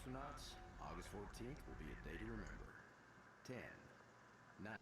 astronauts, August 14th will be a day to remember. 10, 9...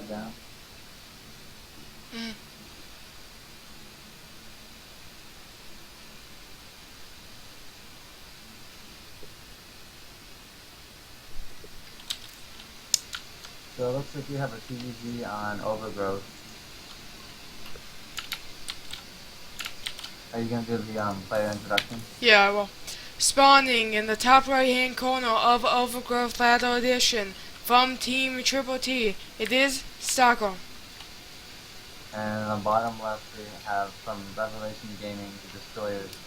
Down. Mm. So it looks like you have a PvZ on Overgrowth. Are you gonna do the player introduction? Yeah, I will. Spawning in the top right hand corner of Overgrowth Ladder Edition from Team TrpleT, it is Stockholm. And on the bottom left we have from Revelation Gaming, the Destroyers.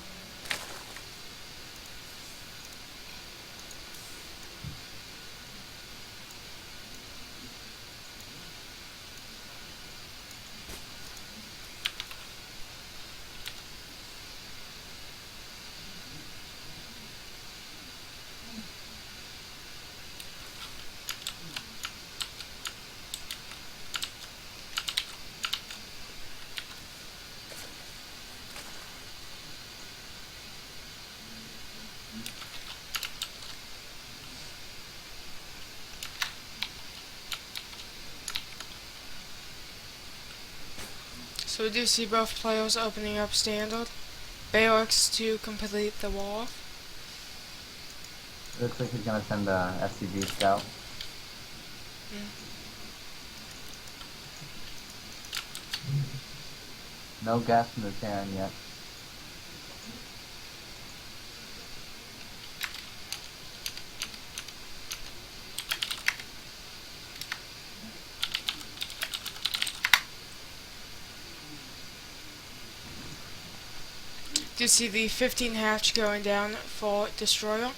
So we do see both players opening up standard. Barracks to complete the wall. Looks like he's gonna send a SCV scout. No gas from the Terran yet. Do you see the 15 hatch going down for destroyer?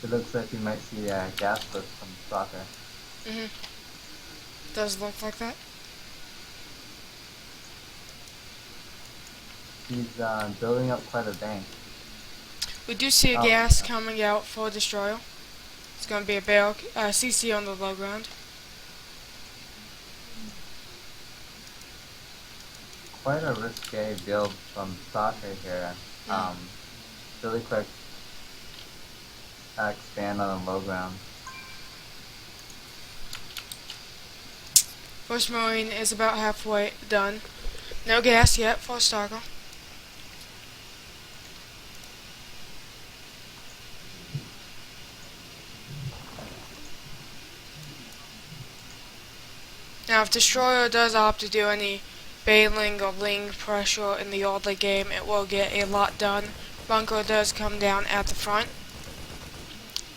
It looks like we might see a gas lift from Soccer. Does look like that. He's building up quite a bank. We do see a Oh, gas yeah. coming out for destroyer. It's going to be a barrel CC on the low ground. Quite a risque build from Soccer here. Really quick expand on the low ground. First Marine is about halfway done. No gas yet for Stargo. Now, if Destroyer does opt to do any bailing or ling pressure in the early game, it will get a lot done. Bunker does come down at the front.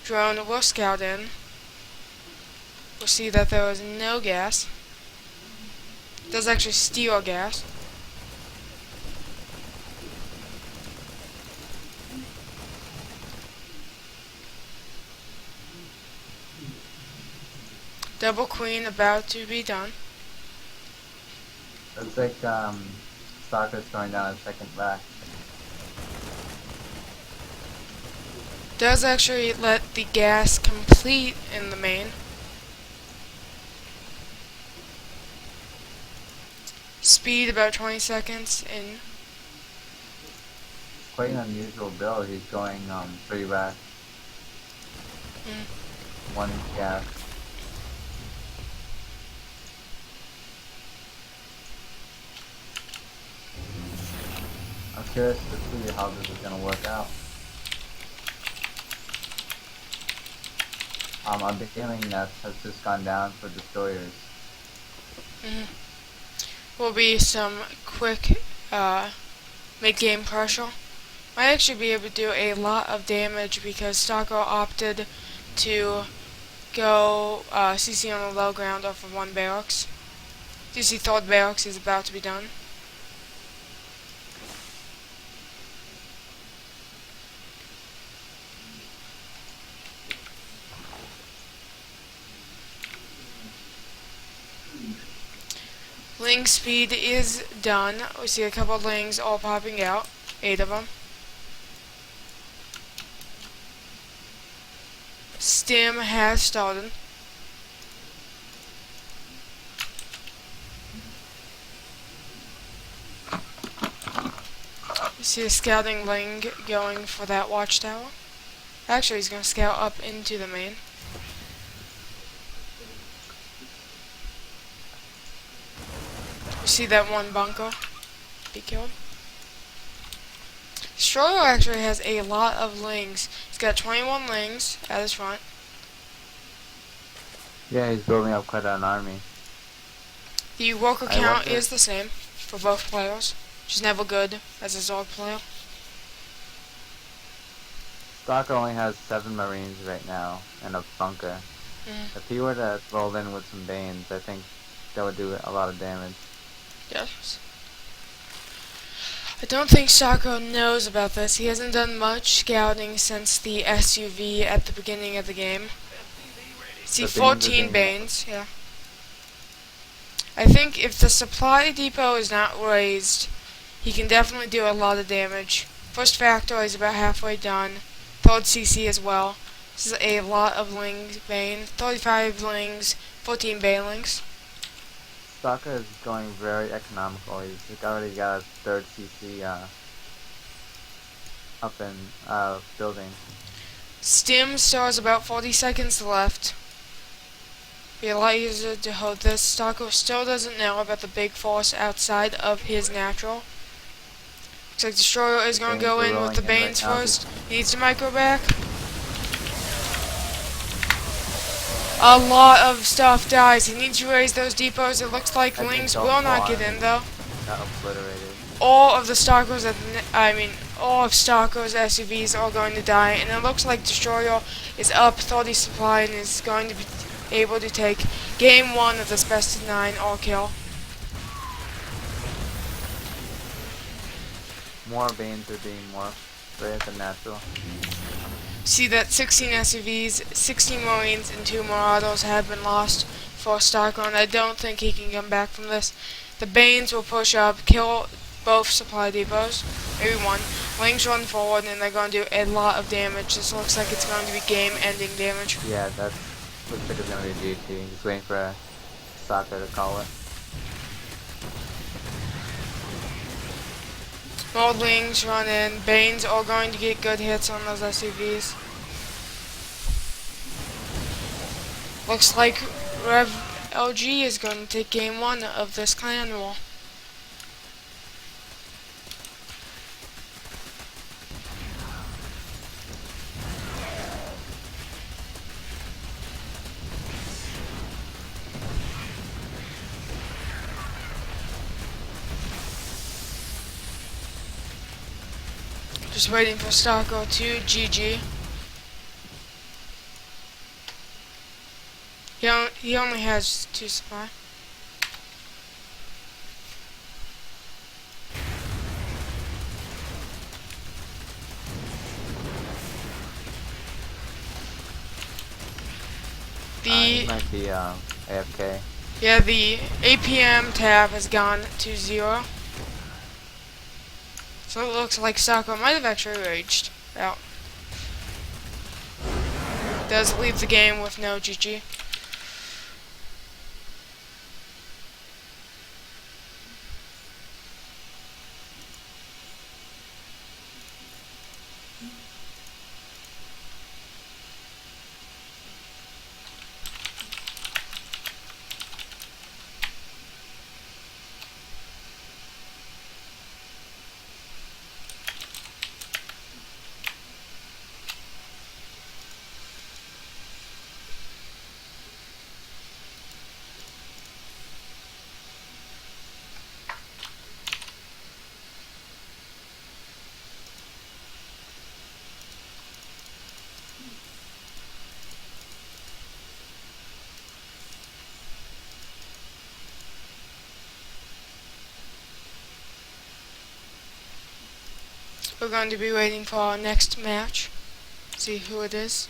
Drone will scout in. We'll see that there is no gas. Does actually steal gas. Double Queen about to be done. Looks like Soccer's throwing down a second back. Does actually let the gas complete in the main. Speed about 20 seconds in. Quite an unusual build. He's going 3 back. 1 gas. I'm curious to see how this is going to work out. Our bailing nest has just gone down for destroyers. Will be some quick mid-game pressure. Might actually be able to do a lot of damage because Stocko opted to go CC on the low ground off of 1 barracks. DC third barracks is about to be done. Ling speed is done. We see a couple of lings all popping out. 8 of them. Stim has started. We see a scouting ling going for that watchtower. Actually, he's going to scout up into the main. We see that 1 bunker be killed. Destroyer actually has a lot of lings. He's got 21 lings at his front. Yeah, he's building up quite an army. The worker count is the same for both players, which is never good as a Zord player. Stalker only has 7 Marines right now and a bunker. If he were to roll in with some Banes, I think that would do a lot of damage. Yes. I don't think Sako knows about this. He hasn't done much scouting since the SUV at the beginning of the game. See, 14 Banes, yeah. I think if the supply depot is not raised, he can definitely do a lot of damage. First factory is about halfway done. Third CC as well. This is a lot of lings, Bane. 35 lings, 14 Banelings. Stalker is going very economical. He's already got his 3rd CC up and building. Stim still has about 40 seconds left. Be a lot easier to hold this. Stocko still doesn't know about the big force outside of his natural. Looks like Destroyer is going to go in with the Banes first. He needs to micro back. A lot of stuff dies. He needs to raise those depots. It looks like Lings will not get in though. Got obliterated. All of the Stalkers, all of Stalker's SUVs are going to die, and it looks like Destroyer is up 30 supply and is going to be able to take game 1 of this best of 9 all kill. More Banes are being morphed right than natural. See that 16 SUVs, 16 Marines, and 2 Marauders have been lost for Stalker, and I don't think he can come back from this. The Banes will push up, kill both supply depots, maybe one. Lings run forward, and they're going to do a lot of damage. This looks like it's going to be game-ending damage. Yeah, that looks like it's going to be GG. Just waiting for a soccer to call it. More Lings run in. Banes are going to get good hits on those SUVs. Looks like RevLG is going to take game 1 of this clan war. Just waiting for Stalker to GG. He only has 2 supply. He might be AFK. Yeah, the APM tab has gone to 0. So it looks like Stalker might have actually raged out. Does leave the game with no GG. We're going to be waiting for our next match. See who it is.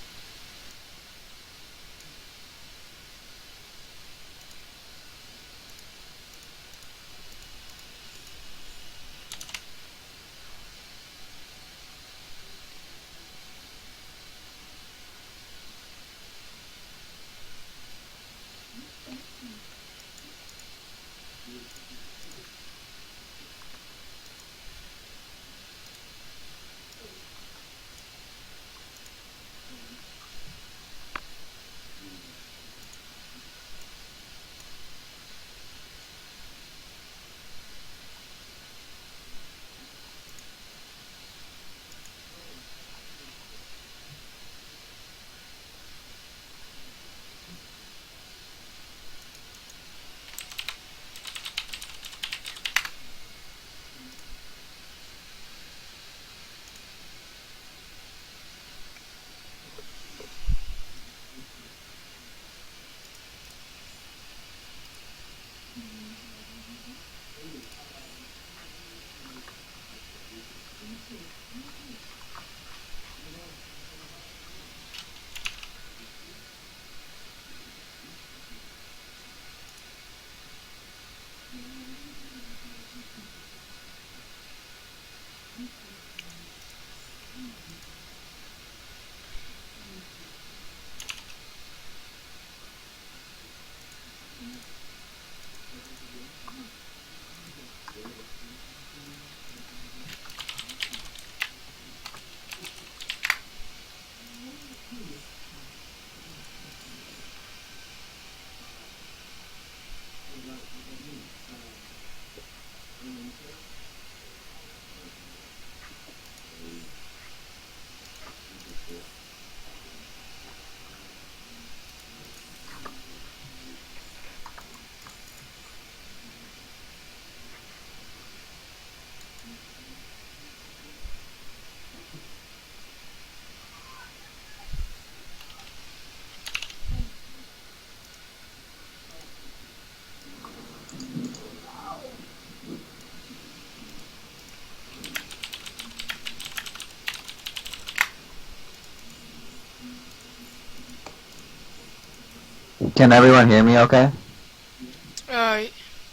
Can everyone hear me okay?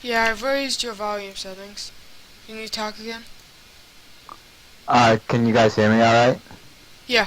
Yeah, I've raised your volume settings. Can you talk again? Can you guys hear me alright? Yeah.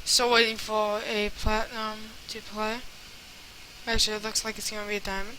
Still waiting for a platinum to play. Actually, it looks like it's gonna be a diamond.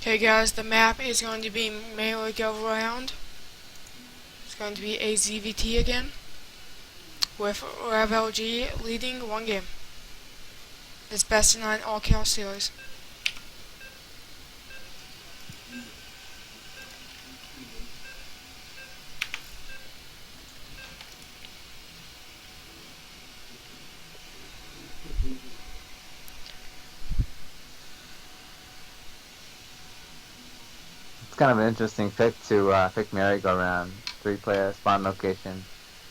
Okay guys, the map is going to be merry-go-round. It's going to be a ZVT again, with RevLG leading one game. It's best of 9 all kill series. It's kind of an interesting pick to pick merry-go-round, 3-player spawn location.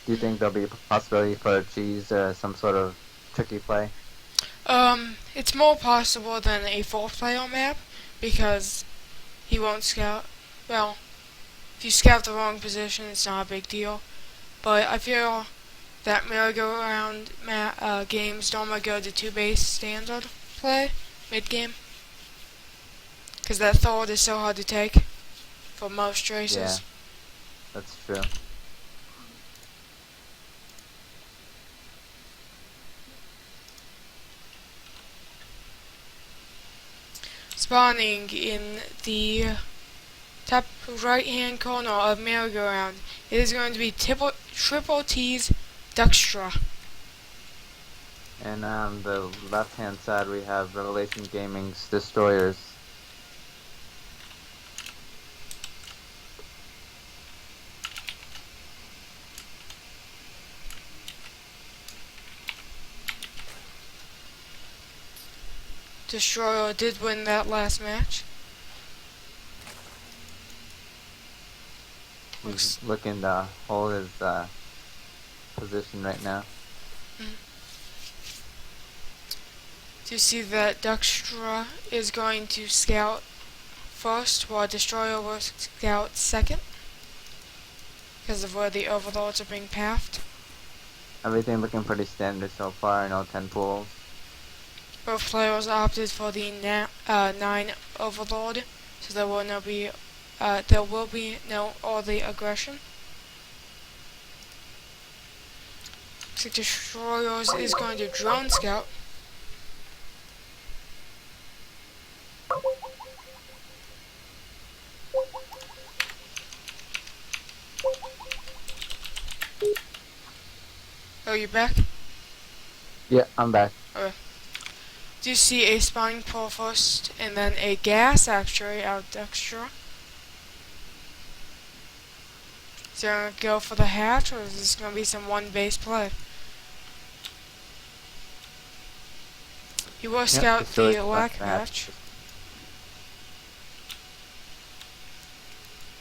Do you think there'll be a possibility for cheese or some sort of tricky play? It's more possible than a 4-player map, because he won't scout. Well, if you scout the wrong position, it's not a big deal. But I feel that merry-go-round games normally go to 2-base standard play mid-game, because that third is so hard to take for most races. Yeah, that's true. Spawning in the top right-hand corner of merry-go-round It is going to be TrpleT's Duckstra. And on the left-hand side, we have Revelation Gaming's Destroyers. Destroyer did win that last match. He's looking to hold his position right now. Do you see that Duckstra is going to scout first while Destroyer will scout second? Because of where the overlords are being pathed. Everything looking pretty standard so far, no 10 pools. Both players opted for the 9 overlord, so there will be no early aggression. Looks like Destroyers is going to drone scout. Oh, you back? Yeah, I'm back. Okay. Do you see a spawning pool first, and then a gas actuary out of Duckstra? Is there going to go for the hatch, or is this going to be some one base play? He will scout the lack hatch.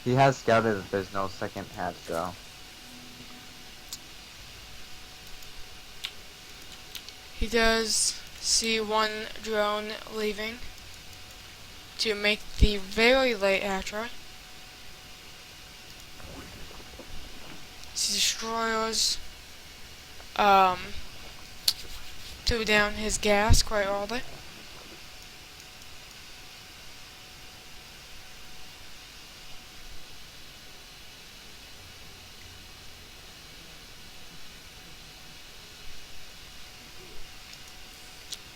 He has scouted that there's no second hatch though. He does see one drone leaving to make the very late hatchery. See Destroyers threw down his gas quite early.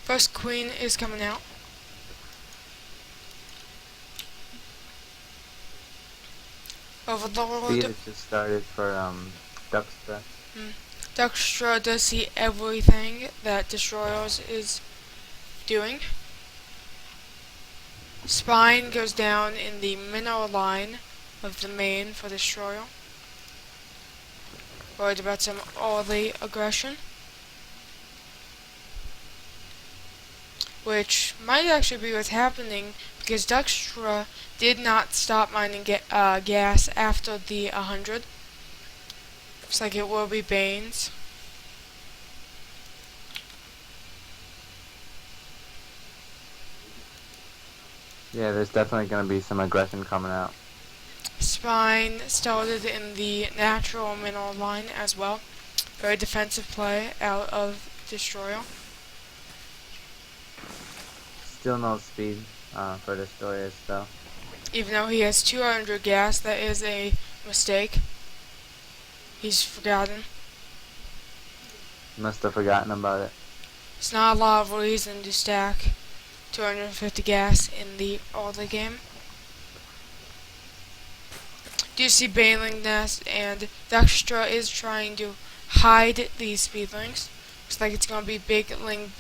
First queen is coming out. Overlord. Speed has just started for Duckstra. Duckstra does see everything that Destroyers is doing. Spine goes down in the mineral line of the main for Destroyer. Worried about some early aggression, which might actually be what's happening because Duckstra did not stop mining gas after the 100. Looks like it will be Banes. Yeah, there's definitely going to be some aggression coming out. Spine started in the natural mineral line as well. Very defensive play out of Destroyer. Still no speed for Destroyers though. Even though he has 200 gas, that is a mistake. He's forgotten. Must have forgotten about it. It's not a lot of reason to stack 250 gas in the early game. Do you see Baneling Nest, and Duckstra is trying to hide these speedlings. Looks like it's going to be big ling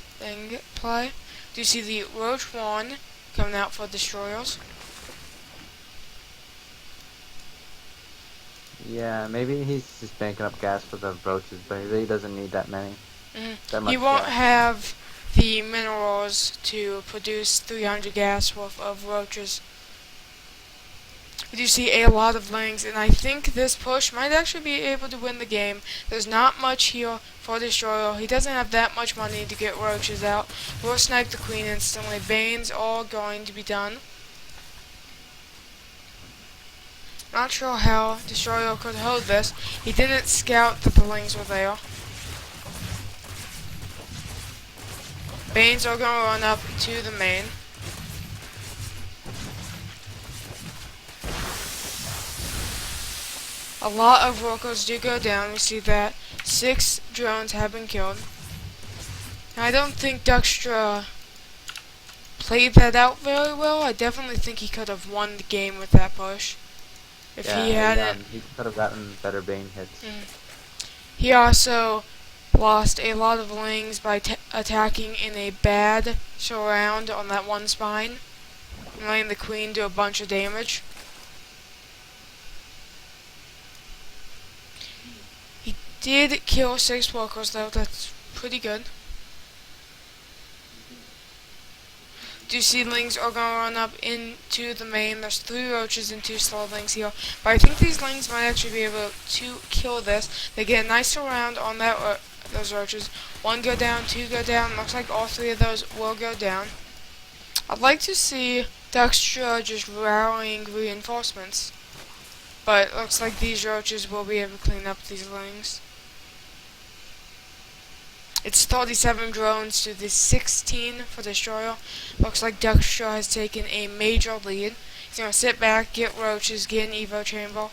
play. Do you see the Roach 1 coming out for Destroyers? Yeah, maybe he's just banking up gas for the roaches, but he really doesn't need that many. He won't have the minerals to produce 300 gas worth of roaches. You see a lot of lings, and I think this push might actually be able to win the game. There's not much here for Destroyer. He doesn't have that much money to get roaches out. We'll snipe the queen instantly. Bane's all going to be done. Not sure how Destroyer could hold this. He didn't scout that the lings were there. Banes are going to run up to the main. A lot of workers do go down. We see that 6 drones have been killed. Now, I don't think Duckstra played that out very well. I definitely think he could have won the game with that push. If Yeah, he hadn't, he could have gotten better Bane hits. he also lost a lot of lings by attacking in a bad surround on that one spine, and letting the queen do a bunch of damage. He did kill 6 workers though, that's pretty good. 2 seedlings are going to run up into the main. There's 3 roaches and 2 slowlings here. But I think these lings might actually be able to kill this. They get a nice surround on that those roaches. 1 go down, 2 go down. Looks like all 3 of those will go down. I'd like to see Dextra just rallying reinforcements. But it looks like these roaches will be able to clean up these lings. It's 37 drones to the 16 for Destroyer. Looks like Dextra has taken a major lead. He's going to sit back, get roaches, get an Evo chamber.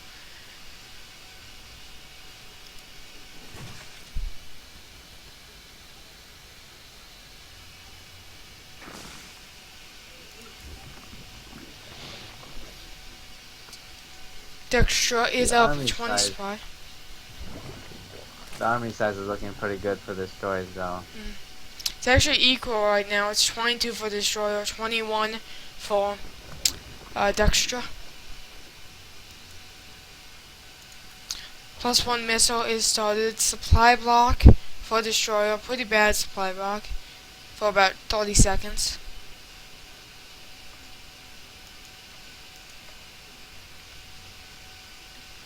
Dextra is up 20 supply. The army size is looking pretty good for Destroyers though. It's actually equal right now. It's 22 for Destroyer, 21 for Dextra. +1 missile is started. Supply block for Destroyer. Pretty bad supply block for about 30 seconds.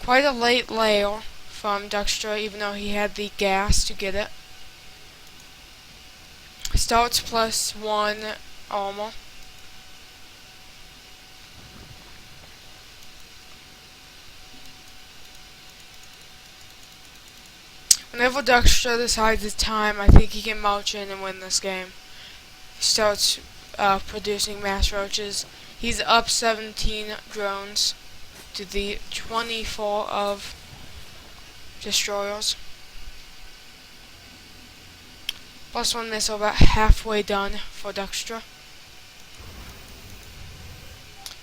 Quite a late layer from Dextra, even though he had the gas to get it. Starts +1 armor. Whenever Dextra decides it's time, I think he can march in and win this game. He starts producing mass roaches. He's up 17 drones to the 24 of Destroyers. +1 missile about halfway done for Dextra.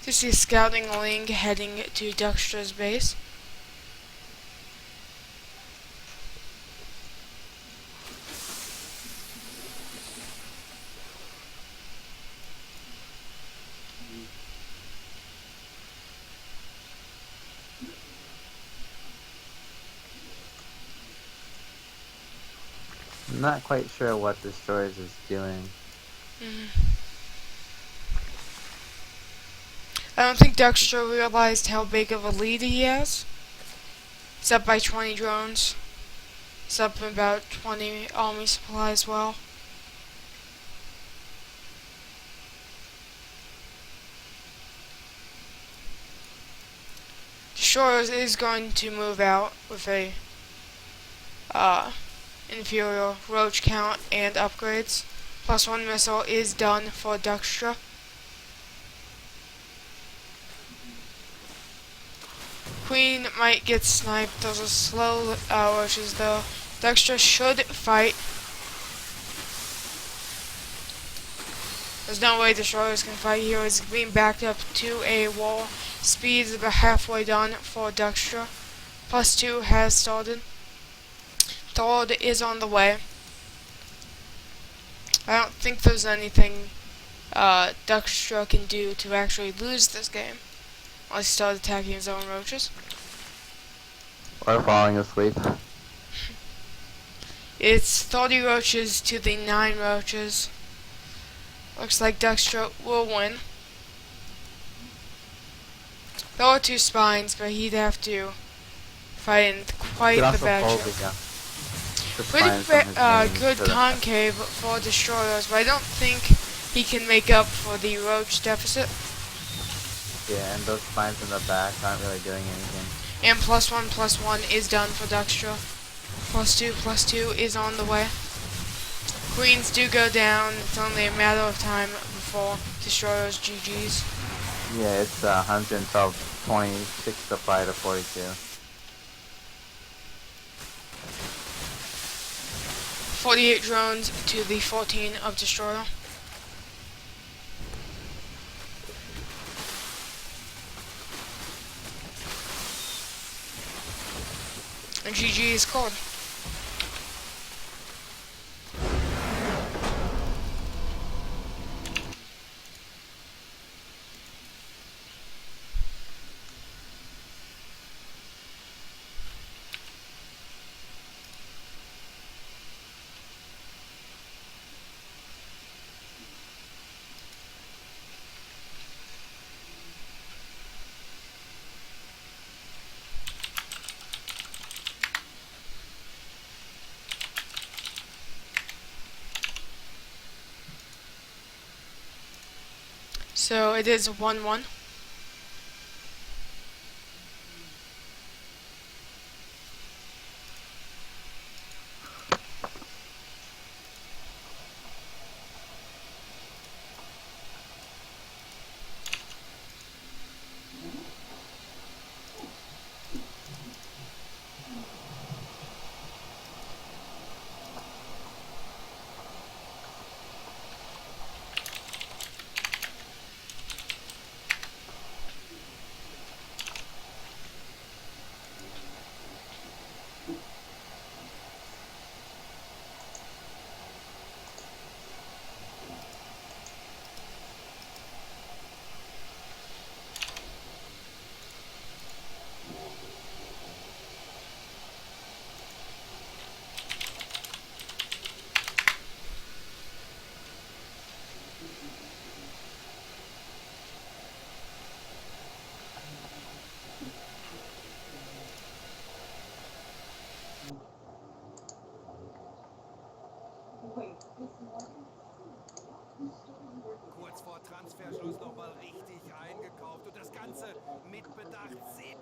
You see a scouting ling heading to Dextra's base. I'm not quite sure what Destroyers is doing. I don't think Dextra realized how big of a lead he has. He's up by 20 drones. He's up about 20 army supply as well. Destroyers is going to move out with a inferior roach count and upgrades. +1 missile is done for Dextra. Queen might get sniped. Those are slow roaches though. Dextra should fight. There's no way Destroyers can fight here. He's being backed up to a wall. Speed is about halfway done for Dextra. +2 has started. Third is on the way. I don't think there's anything Dextra can do to actually lose this game. Unless he starts attacking his own roaches. Or falling asleep. It's 30 roaches to the 9 roaches. Looks like Dextra will win. There are 2 spines, but he'd have to fight in quite the bad shape. Pretty good concave for Destroyers, but I don't think he can make up for the roach deficit. Yeah, and those spines in the back aren't really doing anything. And +1 is done for Dextra. +2 is on the way. Queens do go down. It's only a matter of time before Destroyers GG's. Yeah, it's 112, 26 supply to 42. 48 drones to the 14 of Destroyer. And GG is scored. So it is 1-1. Kurz vor Transferschluss nochmal richtig eingekauft und das Ganze mit Bedacht sehr.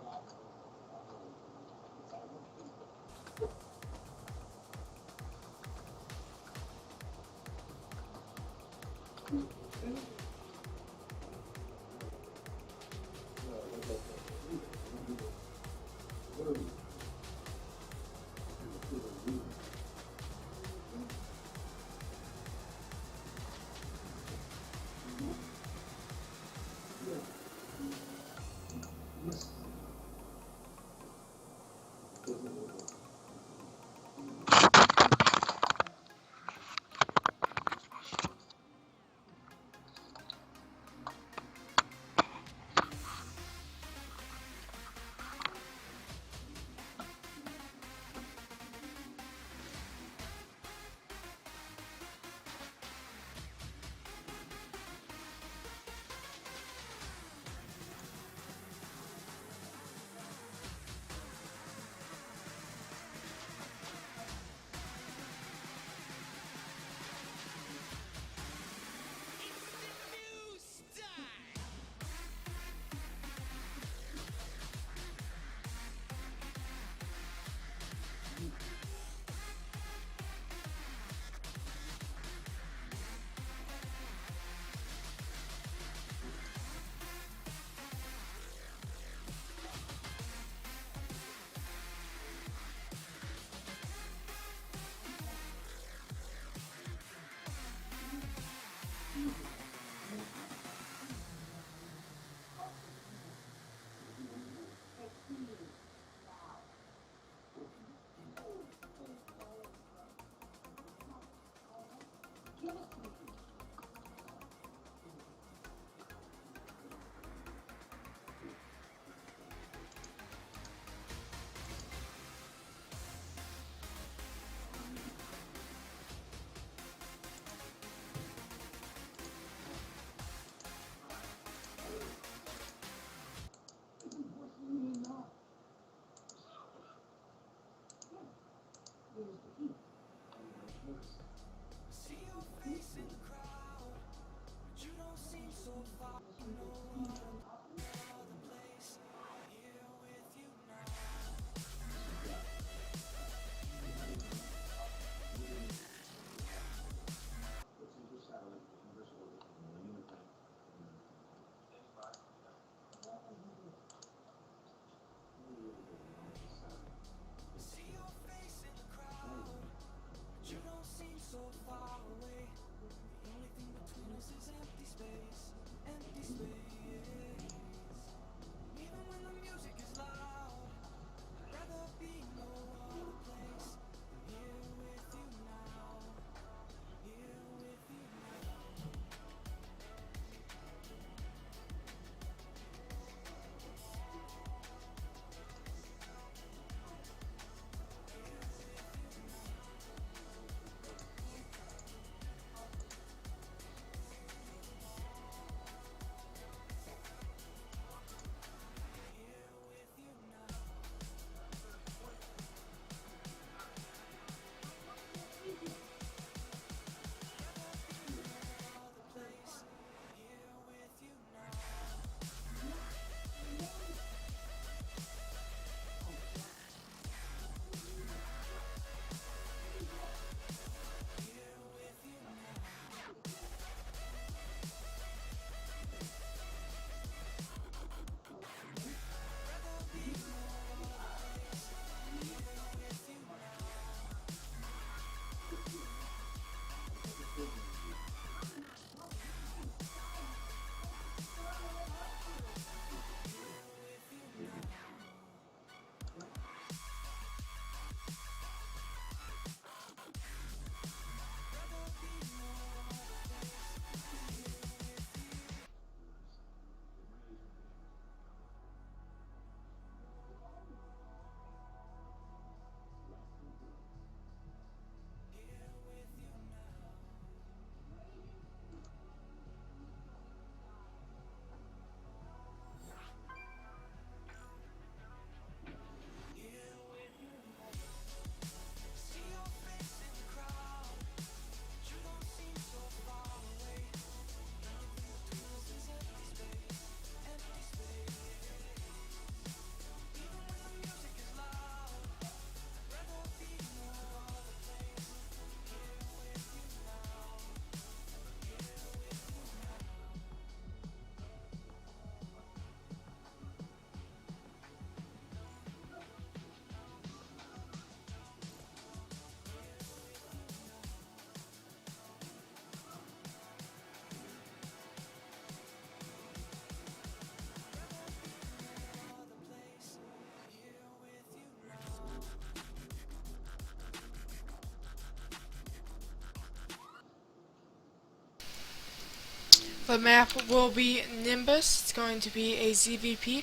The map will be Nimbus. It's going to be a ZVP.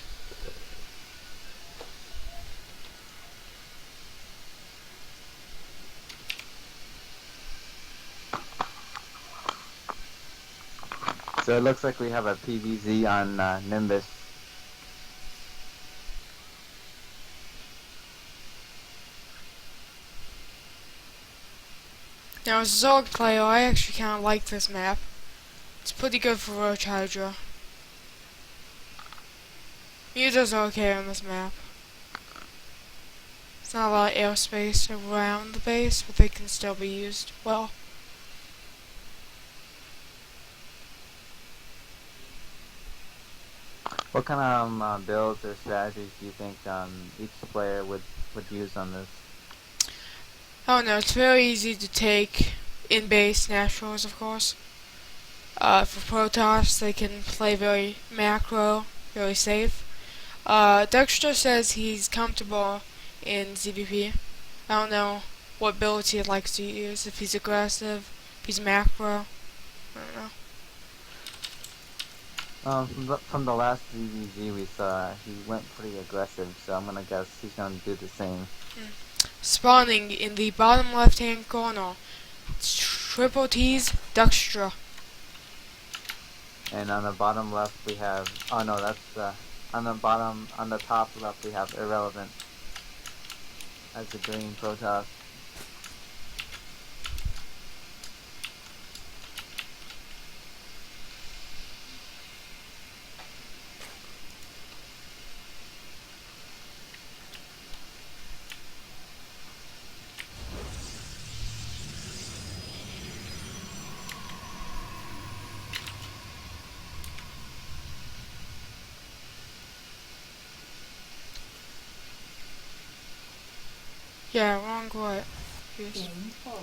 So it looks like we have a PVZ on Nimbus. Now as a Zerg player, I actually kind of like this map. It's pretty good for Roach Hydra. Users are okay on this map. It's not a lot of airspace around the base, but they can still be used well. What kind of builds or strategies do you think each player would use on this? Oh no, it's very easy to take in base naturals, of course. For Protoss, they can play very macro, very safe. Dexter says he's comfortable in ZVP. I don't know what builds he likes to use, if he's aggressive, if he's macro. I don't know. From the last ZVG we saw, he went pretty aggressive, so I'm gonna guess he's gonna do the same. Spawning in the bottom left hand corner, it's TrpleT's Dexter. And on the bottom left we have, oh no, that's on the top left we have Irrelevant as the green Protoss. Yeah, wrong what? Yes. Game paused.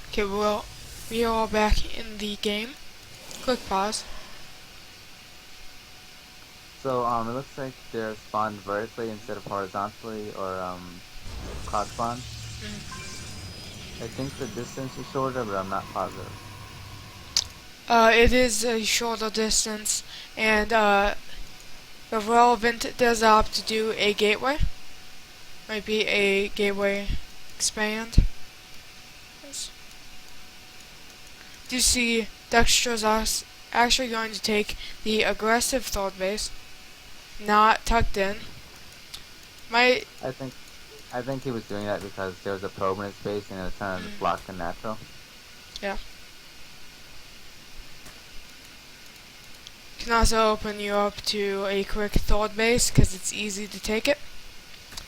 Okay, well, we are all back in the game. Quick pause. So it looks like they're spawned vertically instead of horizontally, or cross spawn. I think the distance is shorter, but I'm not positive. It is a shorter distance, and RevLG does opt to do a gateway. Might be a gateway expand. Yes. Do you see Dexter's actually going to take the aggressive third base, not tucked in. I think he was doing that because there was a probe in his base and it was trying to block the natural. Yeah. Can also open you up to a quick third base because it's easy to take it.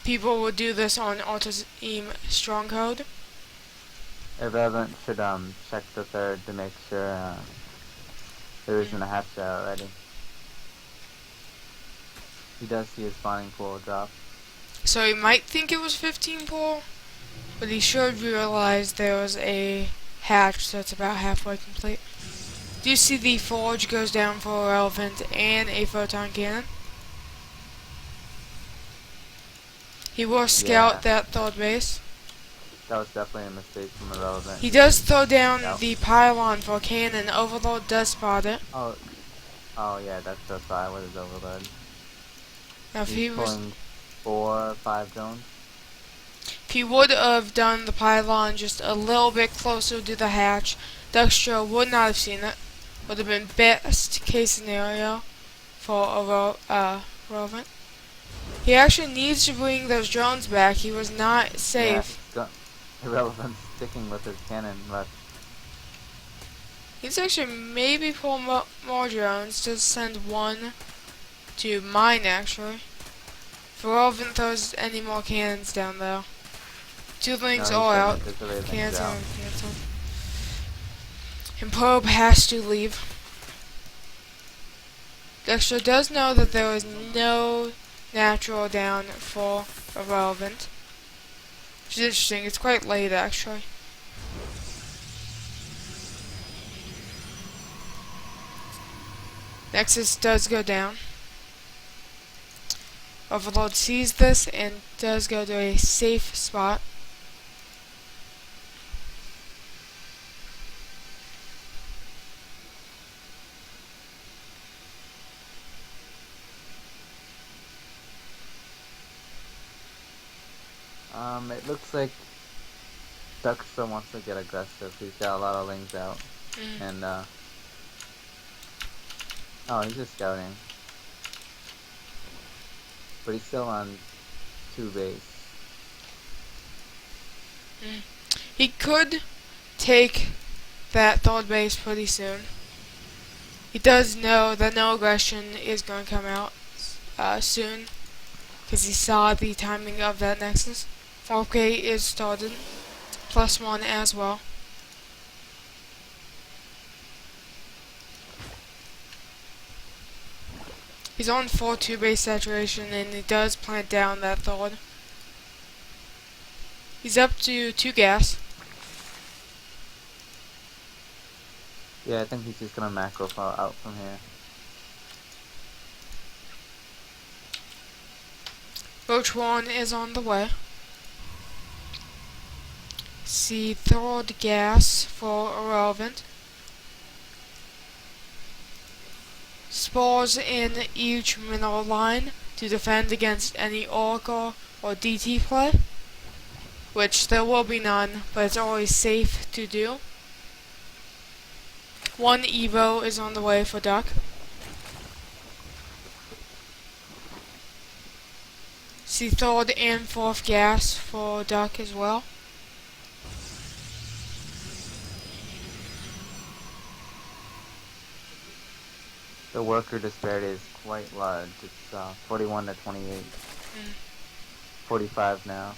People will do this on Auto-Aim Stronghold. Irrelevant should check the third to make sure there isn't a hatch there already. He does see his spawning pool drop. So he might think it was 15 pool, but he should realize there was a hatch that's about halfway complete. Do you see the forge goes down for Irrelevant and a photon cannon? He will scout that third base. That was definitely a mistake from Irrelevant. He does throw down the pylon for cannon. Overlord does spot it. Oh yeah, that's just why I was Overlord. Now if he He's was, pulling 4 or 5 drones. if he would have done the pylon just a little bit closer to the hatch, Dexter would not have seen it. Would have been best case scenario for Irrelevant. He actually needs to bring those drones back. He was not safe. Yeah, Irrelevant sticking with his cannon left. He's actually maybe pull more drones. Just send one to mine actually. If Irrelevant throws any more cannons down though. 2 links No, all out. Cannons out. Cancel. And probe has to leave. Dexter does know that there is no natural down for Irrelevant. which is interesting. It's quite late, actually. Nexus does go down. Overlord sees this and does go to a safe spot. It looks like Duck still wants to get aggressive. He's got a lot of lings out. And, oh, he's just scouting. But he's still on 2 base. He could take that third base pretty soon. He does know that no aggression is going to come out soon, because he saw the timing of that Nexus. 4K is started, +1 as well. He's on full 2 base saturation, and he does plant down that third. He's up to 2 gas. Yeah, I think he's just gonna macro file out from here. Roach 1 is on the way. See third gas for irrelevant. Spores in each mineral line to defend against any Oracle or DT play, which there will be none, but it's always safe to do. 1 Evo is on the way for Duck. See third and fourth gas for Duck as well. The worker disparity is quite large. It's 41 to 28. 45 now.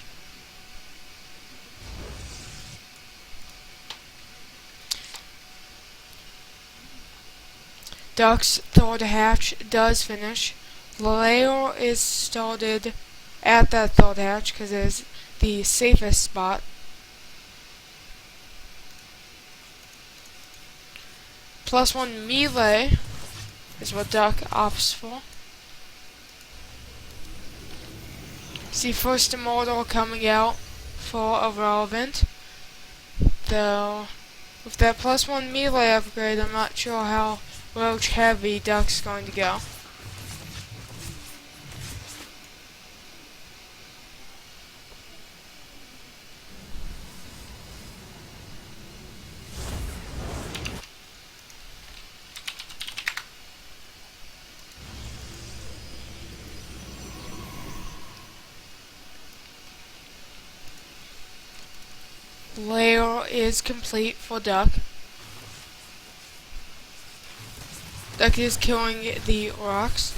Duck's third hatch does finish. Layer is started at that third hatch because it is the safest spot. +1 melee is what Duck opts for. See first Immortal coming out for irrelevant. Though with that +1 melee upgrade, I'm not sure how Roach heavy Duck's going to go. Layer is complete for Duck. Duck is killing the rocks.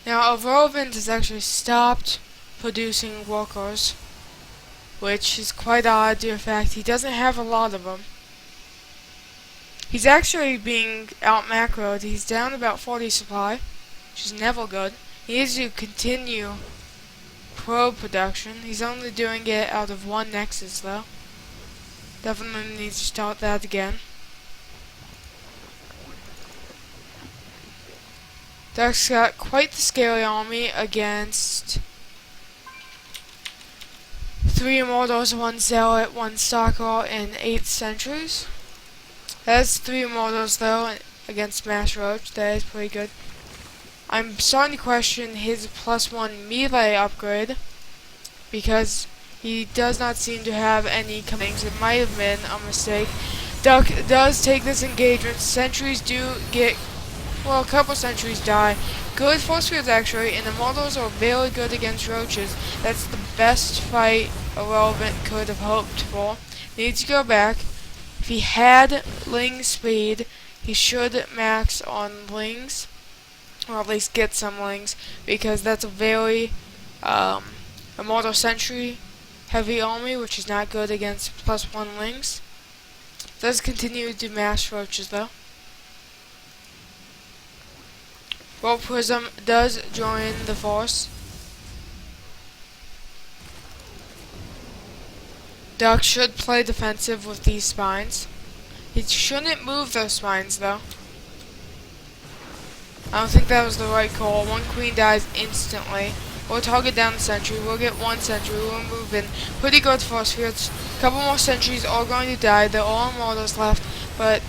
Now, Irrelevant has actually stopped producing workers, which is quite odd due to the fact he doesn't have a lot of them. He's actually being out macroed. He's down about 40 supply, which is never good. He needs to continue probe production. He's only doing it out of 1 Nexus though. Definitely needs to start that again. Duck's got quite the scary army against 3 Immortals, 1 Zealot, 1 Stalker, and 8 Sentries. That's 3 Immortals though against Smash Roach. That is pretty good. I'm starting to question his +1 melee upgrade because he does not seem to have any comings. It might have been a mistake. Duck does take this engagement. Sentries do get, well, a couple sentries die. Good force fields actually, and Immortals are very good against Roaches. That's the best fight Irrelevant could have hoped for. Needs to go back. If he had Ling speed, he should max on Lings, or at least get some Lings, because that's a very Immortal Sentry heavy army, which is not good against +1 lings. Does continue to mash roaches though. Warp Prism does join the force. Duck should play defensive with these spines. He shouldn't move those spines though. I don't think that was the right call. One queen dies instantly. We'll target down the sentry. We'll get 1 sentry. We'll move in. Pretty good force fields. A couple more sentries are going to die. They're all immortals left, but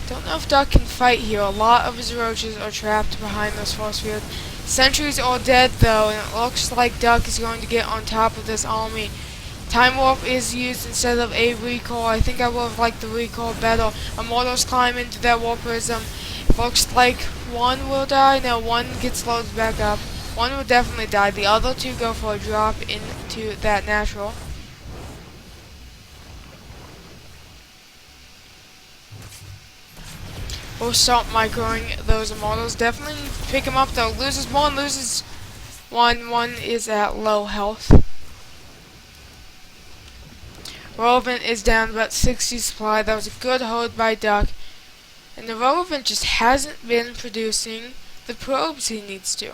don't know if Duck can fight here. A lot of his roaches are trapped behind those force fields. Sentries are dead though, and it looks like Duck is going to get on top of this army. Time Warp is used instead of a recall. I think I would have liked the recall better. Immortals climb into that Warp Prism. Looks like 1 will die. No, 1 gets loaded back up. 1 will definitely die. The other 2 go for a drop into that natural. We'll start microing those immortals. Definitely pick him up though. Loses 1, loses 1. 1 is at low health. Relevant is down about 60 supply. That was a good hold by Duck. And the Relevant just hasn't been producing the probes he needs to.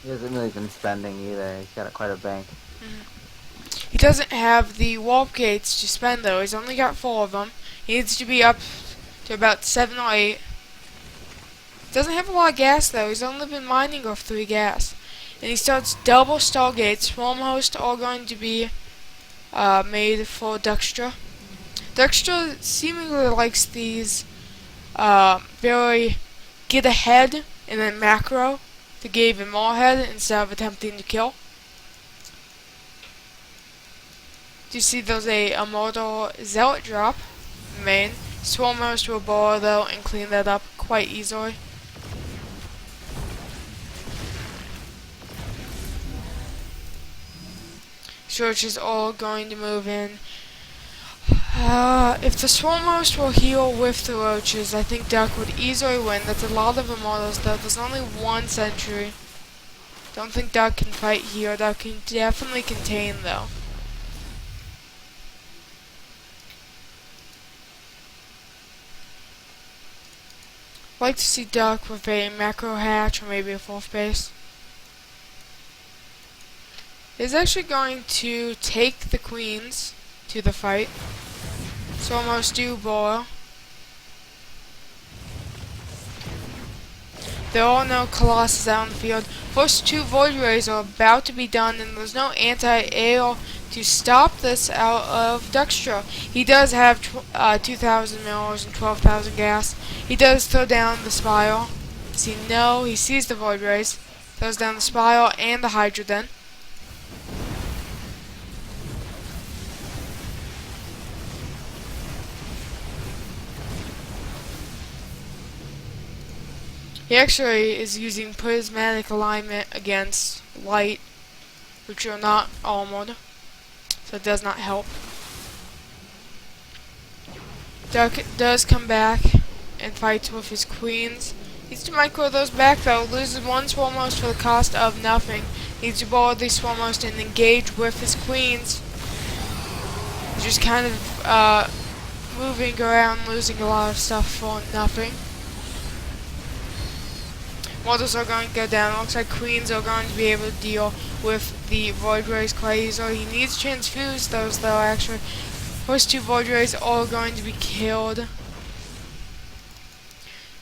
He hasn't really been spending either. He's got quite a bank. He doesn't have the warp gates to spend though. He's only got 4 of them. He needs to be up to about 7 or 8. Doesn't have a lot of gas though. He's only been mining off 3 gas. And he starts double Stargates. Swarm hosts are going to be made for Duckstra. Duckstra seemingly likes these very get ahead and then macro to get even more ahead instead of attempting to kill. Do you see there's a Immortal Zealot drop main? Swarm host will bore though and clean that up quite easily. Church is all going to move in. If the Swarm host will heal with the roaches, I think Duck would easily win. That's a lot of immortals though. There's only 1 sentry. Don't think Duck can fight here. Duck can definitely contain though. I'd like to see Duck with a macro hatch or maybe a 4th base. He's actually going to take the queens to the fight. So almost do boil. There are no Colossus out in the field. First 2 Void Rays are about to be done, and there's no anti-air to stop this out of Duckstra. He does have 2,000 millers and 12,000 gas. He does throw down the Spire. See, no, he sees the Void Rays. Throws down the Spire and the Hydra then. He actually is using prismatic alignment against light, which are not armored, so it does not help. Duck does come back and fights with his queens. Needs to micro those back though. Loses 1 Swarm host for the cost of nothing. Needs to board the Swarm host and engage with his queens. He's just kind of moving around, losing a lot of stuff for nothing. Mortals are going to go down. Looks like queens are going to be able to deal with the Void Rays quite easily. He needs to transfuse those though actually. First 2 Void Rays are going to be killed.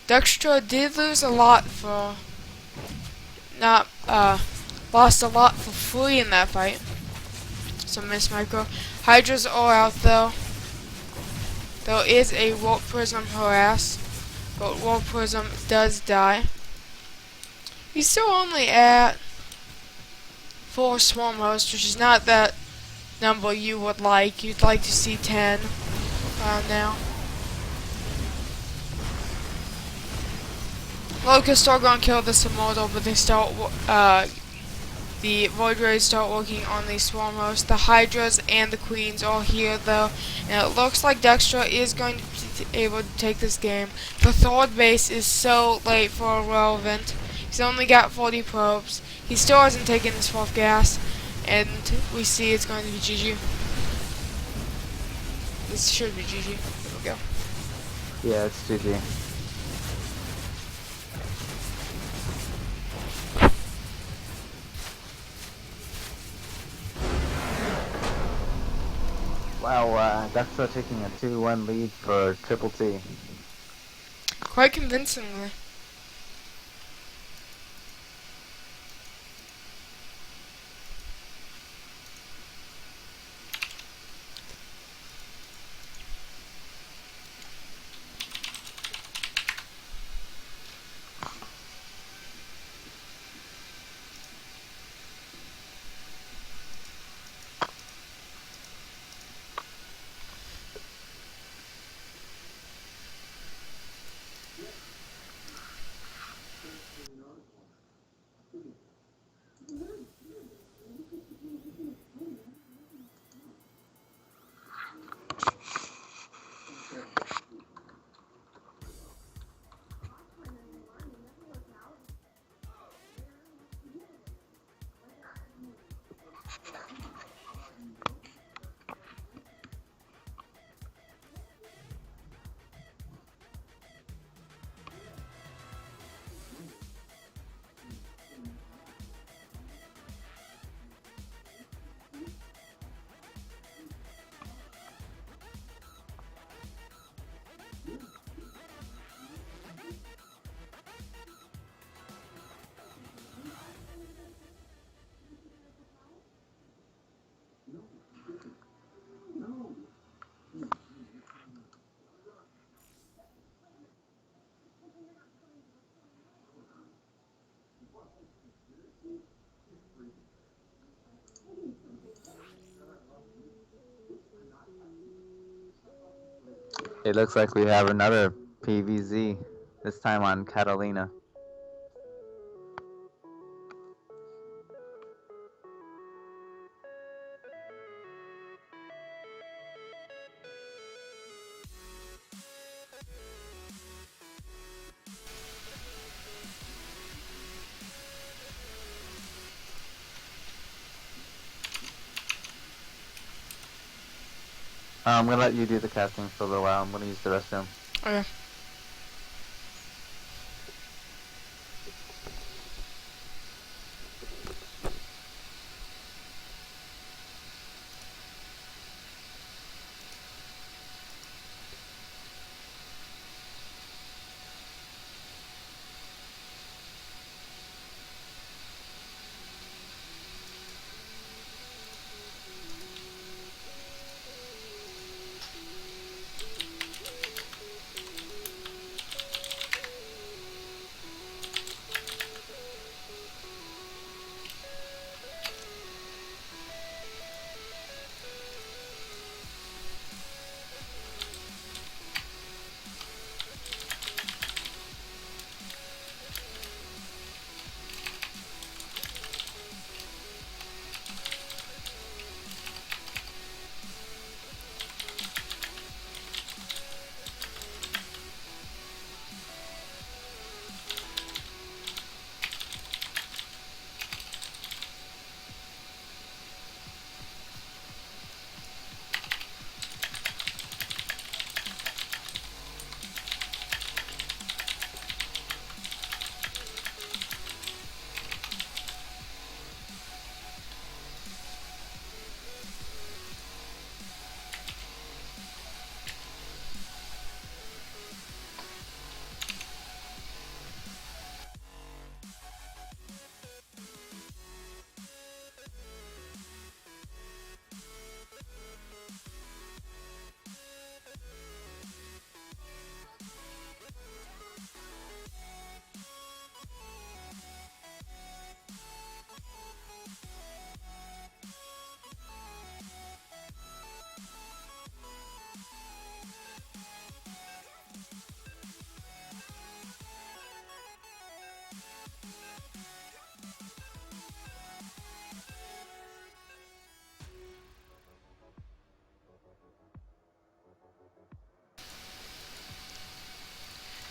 Duckstra did lose a lot for lost a lot for free in that fight. So miss micro. Hydras are out though. There is a Warp Prism harass, but Warp Prism does die. He's still only at 4 Swarm hosts, which is not that number you would like. You'd like to see 10 now. Locusts are going to kill this Immortal, but they start, the Void Rays start working on the Swarm hosts. The Hydras and the Queens are here though, and it looks like Duckstra is going to be able to take this game. The 3rd base is so late for Relevant. He's only got 40 probes. He still hasn't taken his 4th gas, and we see it's going to be GG. This should be GG. There we go. Yeah, it's GG. Wow, Duxo taking a 2-1 lead for TrpleT. Quite convincingly. It looks like we have another PVZ, this time on Catalina. I'm gonna let you do the casting for a little while. I'm gonna use the restroom. Okay.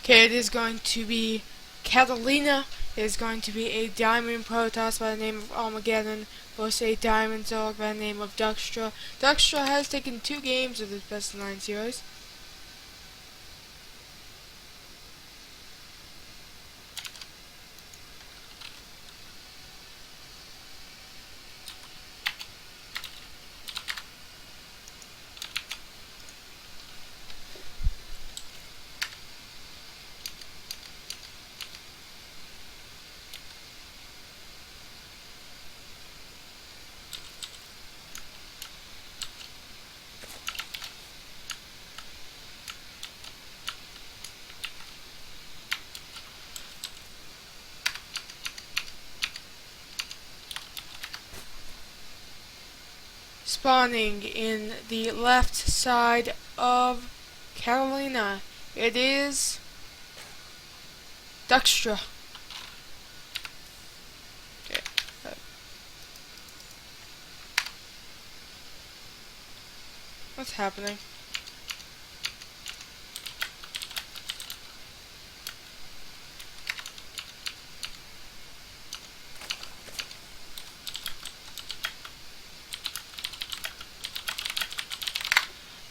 Okay, it is going to be Catalina is going to be a Diamond Protoss by the name of Armageddon versus a Diamond Zerg by the name of Duckstra. Duckstra has taken 2 games of this Best of 9 series. Spawning in the left side of Carolina, it is Duckstra. Okay. What's happening?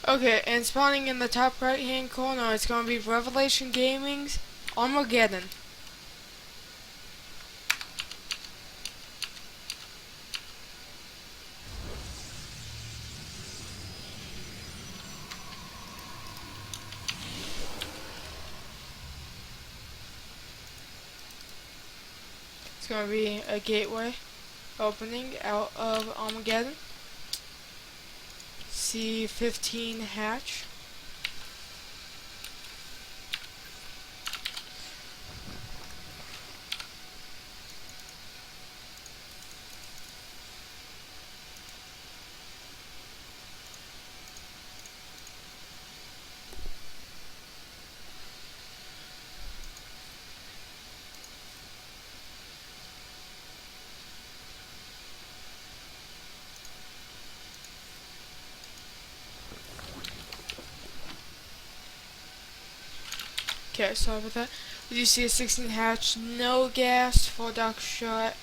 Okay, and spawning in the top right hand corner, it's going to be Revelation Gaming's Armageddon. It's going to be a gateway opening out of Armageddon. C-15 hatch. Okay, sorry about that. Did you see a 16 hatch? No gas for Duckstra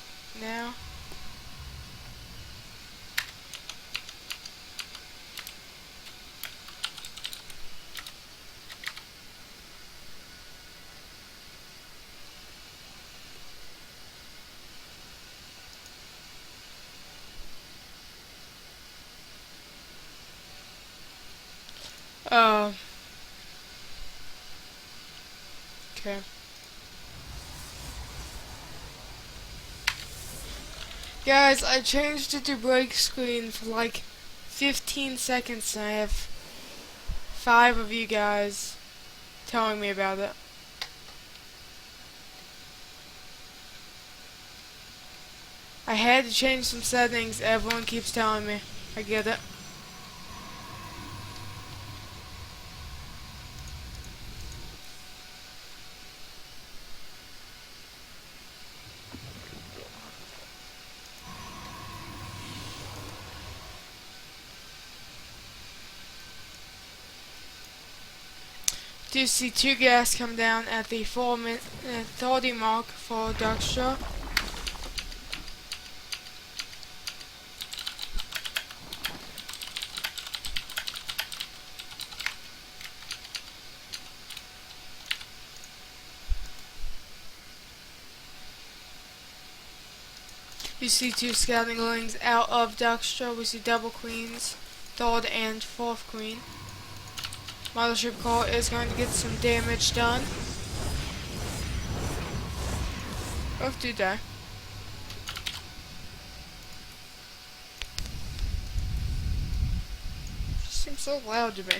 now. Okay. Guys, I changed it to break screen for like 15 seconds and I have 5 of you guys telling me about it. I had to change some settings, everyone keeps telling me. I get it. Do see 2 gas come down at the 4-minute 30 mark for Duckstra. You see 2 scouting lings out of Duckstra. We see double queens, 3rd and 4th queen. Mothership core is going to get some damage done. Both do die. Seems so loud to me.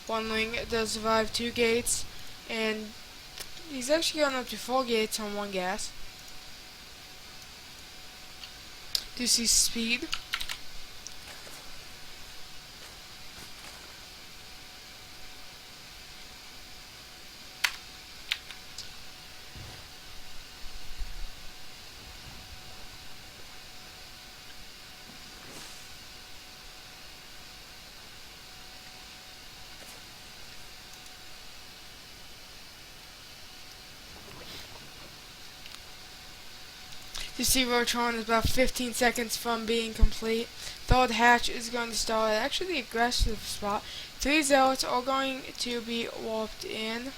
One ling does survive 2 gates, and he's actually gone up to 4 gates on 1 gas. Do you see speed? You see Rotron is about 15 seconds from being complete. Third hatch is going to start at actually the aggressive spot. 3 zealots are going to be warped in.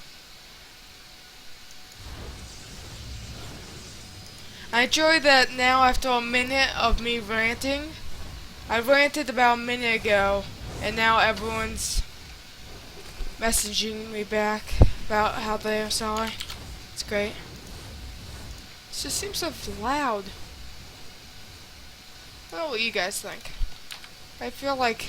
I enjoy that now after a minute of me ranting. I ranted about a minute ago, and now everyone's messaging me back about how they are sorry. It's great. It just seems so loud. I don't know what you guys think. I feel like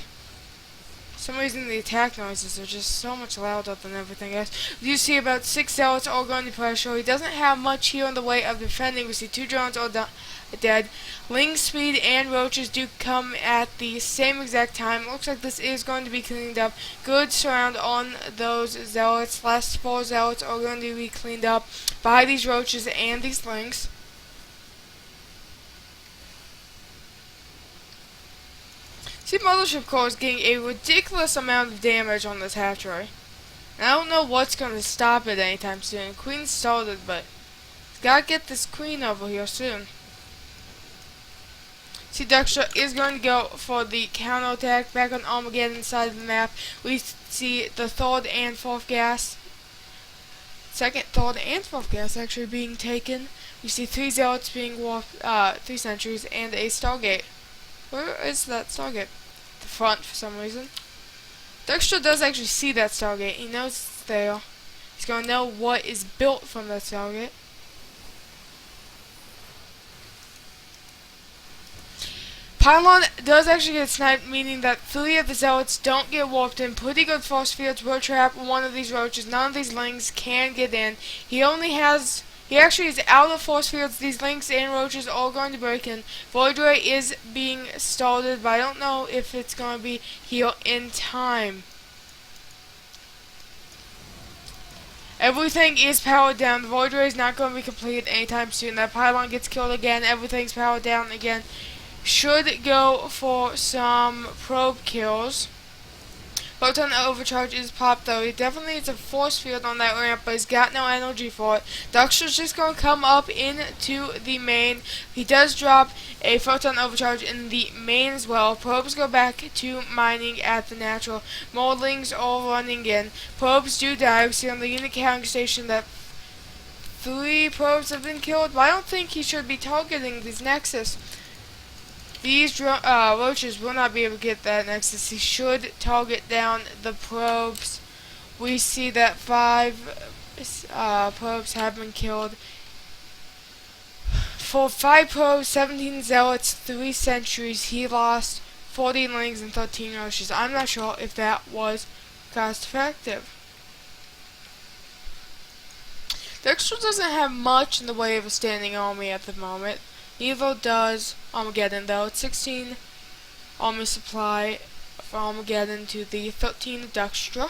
for some reason the attack noises are just so much louder than everything else. You see about 6 zealots all going to pressure. He doesn't have much here in the way of defending. We see 2 drones all dead. Ling, Speed, and Roaches do come at the same exact time. Looks like this is going to be cleaned up. Good surround on those zealots. Last 4 zealots are going to be cleaned up by these Roaches and these Lings. See, Mothership Core is getting a ridiculous amount of damage on this hatchery. And I don't know what's going to stop it anytime soon. Queen started, but gotta get this queen over here soon. See, Dexter is going to go for the counterattack back on Armageddon side of the map. We see the third and fourth gas. Second, third, and fourth gas actually being taken. We see 3 zealots being warped, 3 sentries, and a Stargate. Where is that Stargate? The front for some reason. Dexter does actually see that Stargate. He knows it's there. He's going to know what is built from that Stargate. Pylon does actually get sniped, meaning that 3 of the zealots don't get warped in. Pretty good force fields will trap one of these roaches. None of these lings can get in. He actually is out of force fields. These lings and roaches are all going to break in. Void Ray is being started, but I don't know if it's going to be here in time. Everything is powered down. The Void Ray is not going to be completed anytime soon. That pylon gets killed again. Everything's powered down again. Should go for some probe kills. Photon overcharge is popped though. He definitely needs a force field on that ramp, but he's got no energy for it. Dexter's just going to come up into the main. He does drop a photon overcharge in the main as well. Probes go back to mining at the natural. Moldings all running in. Probes do die. We see on the unit counting station that 3 probes have been killed, but I don't think he should be targeting these Nexus. These roaches will not be able to get that Nexus. He should target down the probes. We see that 5 probes have been killed. For 5 probes, 17 zealots, 3 sentries, he lost 40 lings and 13 roaches. I'm not sure if that was cost effective. Dexter doesn't have much in the way of a standing army at the moment. Neither does Armageddon though. It's 16 army supply for Armageddon to the 13 of Dexter.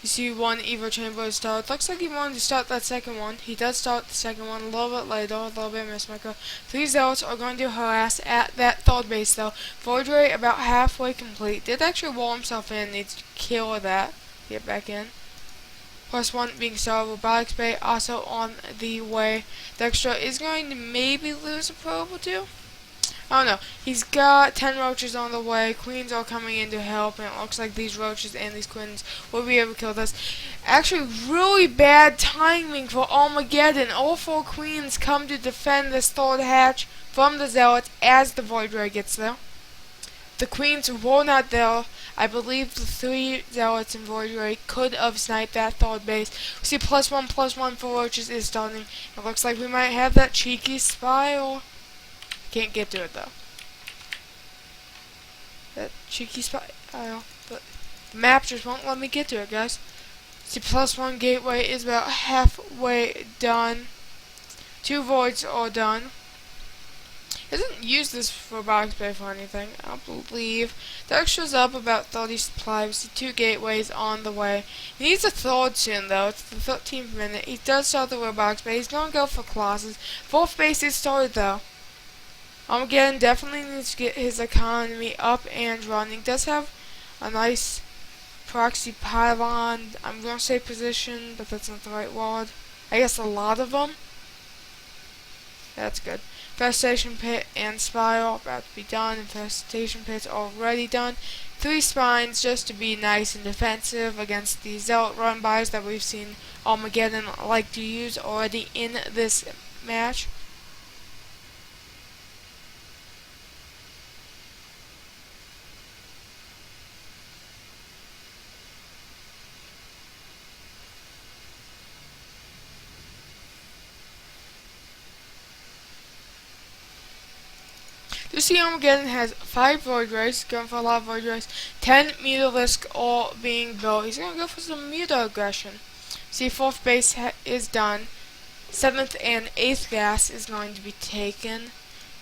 You see 1 Evo chamber is started. Looks like he wanted to start that second one. He does start the second one a little bit later, a little bit mismaker. 3 zealots are going to harass at that third base though. Void Ray about halfway complete. Did actually wall himself in. Needs to kill that. Get back in. +1 being started. Robotics Bay also on the way. Dexter is going to maybe lose a probe or 2. I don't know. He's got 10 roaches on the way. Queens are coming in to help, and it looks like these roaches and these queens will be able to kill this. Actually, really bad timing for Armageddon. All 4 queens come to defend this third hatch from the zealots as the Void Ray gets there. The queens were not there. I believe the 3 zealots in Void Ray could have sniped that third base. We see +1/+1 for roaches is starting. It looks like we might have that cheeky spiral. Can't get to it though. That cheeky spiral. But the map just won't let me get to it, guys. See, +1 gateway is about halfway done. 2 voids are done. He doesn't use this for box bay for anything, I don't believe. Dexter's up about 30 supply. We see 2 gateways on the way. He needs a third soon though. It's the 13th minute. He does start the box bay. He's gonna go for Colossus. 4th base is started though. Armageddon definitely needs to get his economy up and running. Does have a nice proxy pylon. I'm gonna say position, but that's not the right word. I guess a lot of them. That's good. Infestation pit and spiral about to be done. Infestation pit's already done. 3 spines just to be nice and defensive against the zealot run-bys that we've seen Armageddon like to use already in this match. You see Armageddon has 5 Void Rays, going for a lot of Void Rays, 10 Mutalisk all being built. He's going to go for some Muta aggression. See, 4th base is done. 7th and 8th gas is going to be taken.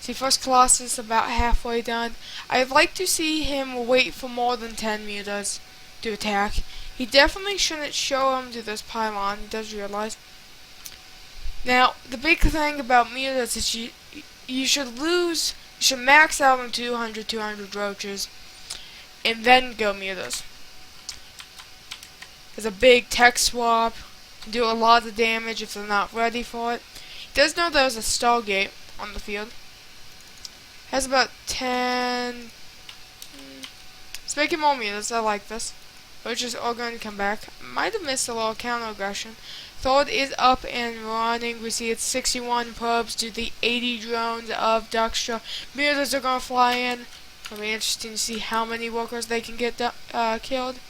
See, first Colossus about halfway done. I'd like to see him wait for more than 10 Mutas to attack. He definitely shouldn't show him to this pylon, he does realize. Now, the big thing about Mutas is you should max out on 200 roaches, and then go Mutas. There's a big tech swap, do a lot of damage if they're not ready for it. He does know there's a Stargate on the field. Has about 10... Let's make him more Mutas, I like this. Roaches are going to come back. Might have missed a little counter aggression. Thord is up and running. We see it's 61 probes to the 80 drones of Duckstra. Mutas are going to fly in. It'll be interesting to see how many workers they can get killed.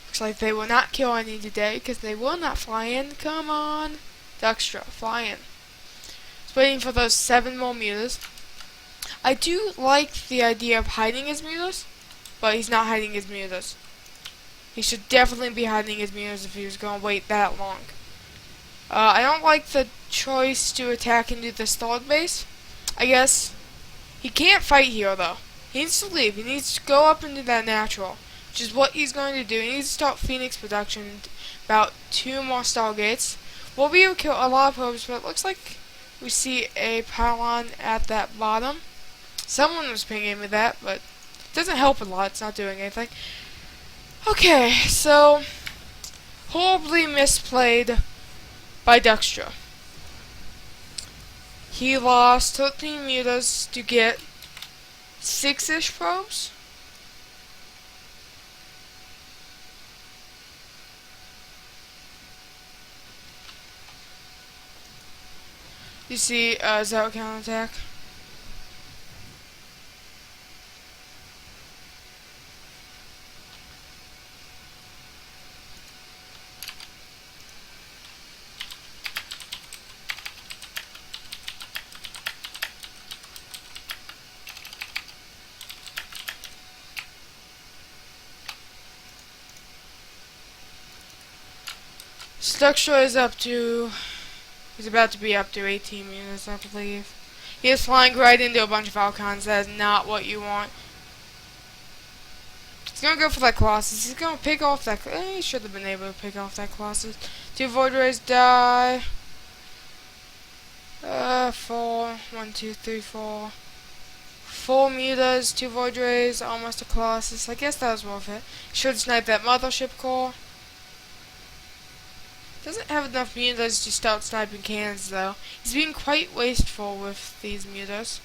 Looks like they will not kill any today because they will not fly in. Come on, Duckstra, fly in. Just waiting for those 7 more Mutas. I do like the idea of hiding his Mutas, but he's not hiding his Mutas. He should definitely be hiding his Mutas if he was going to wait that long. I don't like the choice to attack into the Thord base. I guess he can't fight here though. He needs to leave. He needs to go up into that natural, which is what he's going to do. He needs to start Phoenix production. About 2 more Stargates. We'll be able to kill a lot of probes, but it looks like we see a pylon at that bottom. Someone was pinging me that, but it doesn't help a lot. It's not doing anything. Okay, so horribly misplayed by Duckstra. He lost 13 Mutas to get 6-ish probes. You see Zealot counterattack. Duckstra is up to... He's about to be up to 18 units, I believe. He is flying right into a bunch of Falcons. That is not what you want. He's going to go for that Colossus. He's going to pick off that... he should have been able to pick off that Colossus. 2 Void Rays die. 4. 1, 2, 3, 4. 4 Mutas, 2 Void Rays, almost a Colossus. I guess that was worth it. Should snipe that Mothership core. Doesn't have enough Mutas to start sniping cannons though. He's being quite wasteful with these Mutas.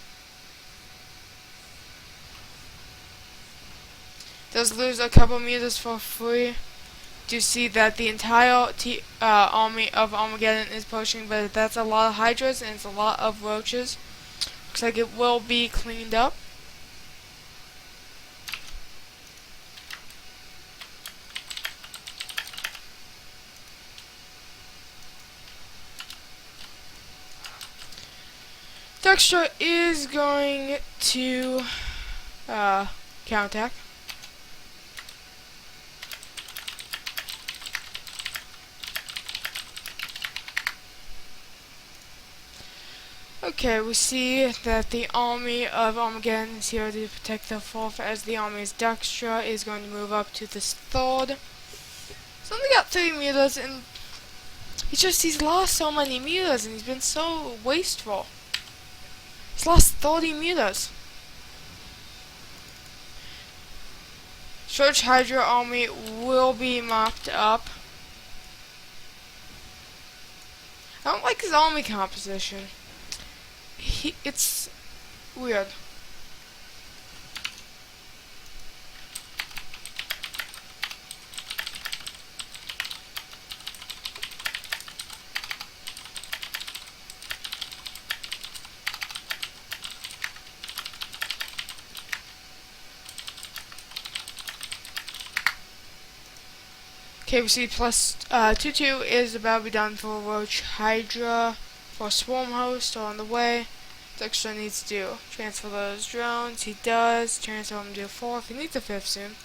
Does lose a couple Mutas for free. Do see that the entire army of Armageddon is pushing, but that's a lot of Hydras and it's a lot of Roaches. Looks like it will be cleaned up. Duckstra is going to counterattack. Okay, we see that the army of Armageddon is here to protect the 4th, as the army's Duckstra is going to move up to this 3rd. He's only got 3 Mutas, and he's lost so many Mutas, and he's been so wasteful. He's lost 30 Mutas. Roach Hydra army will be mopped up. I don't like his army composition. It's weird. Okay, we see plus 2-2 is about to be done for Roach Hydra. For Swarm Host on the way. Dexter needs to transfer those drones. He does. Transfer them to a 4th. He needs a 5th soon.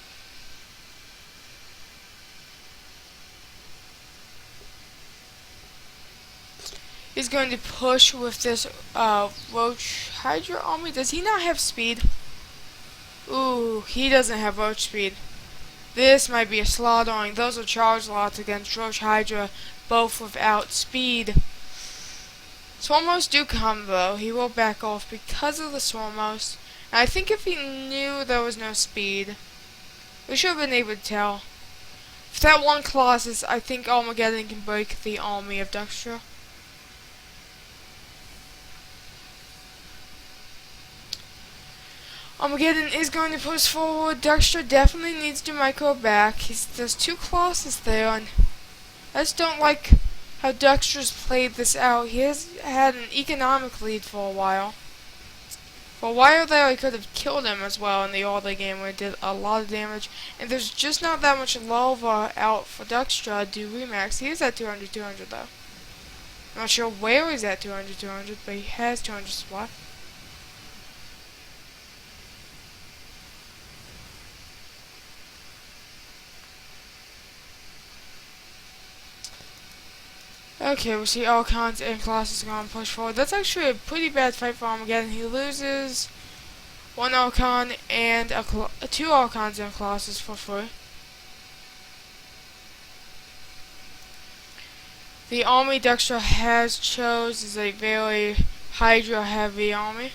He's going to push with this Roach Hydra army. Does he not have speed? Ooh, he doesn't have Roach speed. This might be a slaughtering. Those are charge lots against Roach Hydra, both without speed. Swarmos do come though. He will back off because of the Swarmos. And I think if he knew there was no speed, we should have been able to tell. If that one Colossus, I think Armageddon can break the army of Dexter. Armageddon is going to push forward. Dexter definitely needs to micro back. There's 2 Colossus there, and I just don't like how Dexter's played this out. He has had an economic lead for a while. For a while there, he could have killed him as well in the early game where he did a lot of damage. And there's just not that much lava out for Dexter to do remax. He is at 200-200 though. I'm not sure where he's at 200-200, but he has 200 supply. Okay, we see Archons and Colossus going to push forward. That's actually a pretty bad fight for Armageddon. He loses 1 Archon and 2 Archons and Colossus for free. The army Dexter has chose is a very Hydra heavy army.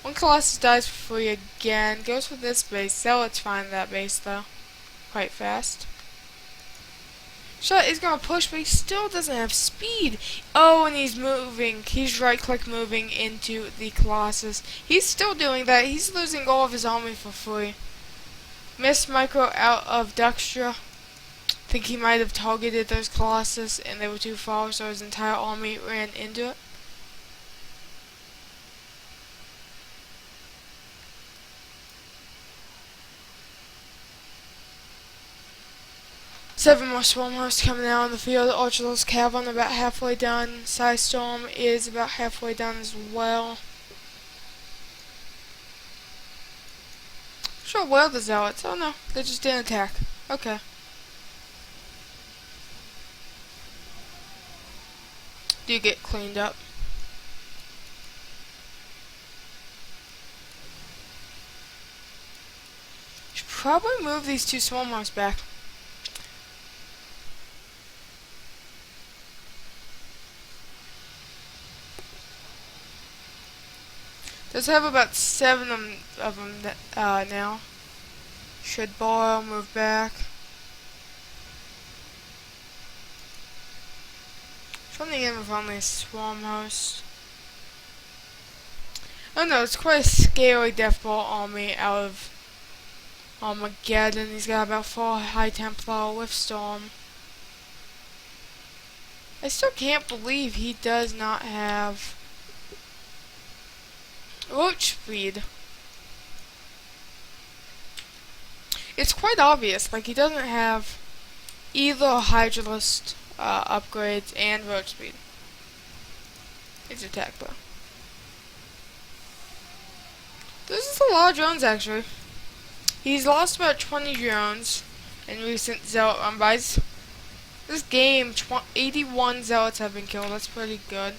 1 Colossus dies for free again. Goes for this base. Zealots find that base though. Quite fast. Shot is going to push, but he still doesn't have speed. Oh, and he's moving. He's right-click moving into the Colossus. He's still doing that. He's losing all of his army for free. Missed micro out of Dexter. Think he might have targeted those Colossus, and they were too far, so his entire army ran into it. Seven more Swarm Hosts coming out on the field. Archulus Cavern about halfway done. Psystorm is about halfway done as well. Sure, well the Zealots. Oh no, they just didn't attack. Okay. Do get cleaned up. Should probably move these 2 Swarm Hosts back. Does have about 7 of them now. Should borrow, move back. Something in with only a Swarm Host. Oh no, it's quite a scary Death Ball army out of Armageddon. He's got about 4 High Templar with Storm. I still can't believe he does not have Roach speed. It's quite obvious, like he doesn't have either Hydralist upgrades and Roach speed. It's attack though. This is a lot of drones actually. He's lost about 20 drones in recent Zealot run bys. This game, 81 Zealots have been killed. That's pretty good.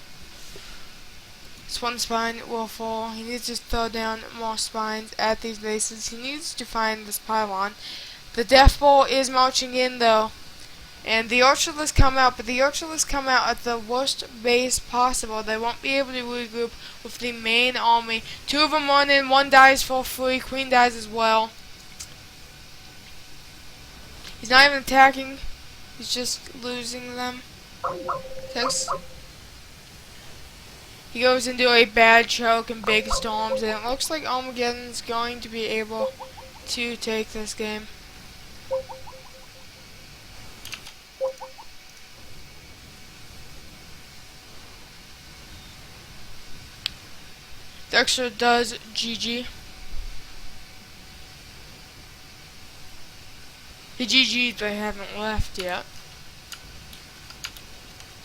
This 1 spine will fall. He needs to throw down more spines at these bases. He needs to find this pylon. The Death Ball is marching in though. And the Archulus come out, but the Archulus come out at the worst base possible. They won't be able to regroup with the main army. 2 of them run in, 1 dies for free, Queen dies as well. He's not even attacking. He's just losing them. He goes into a bad choke and big storms, and it looks like Armageddon's going to be able to take this game. Dexter does GG. He GG'd, but haven't left yet.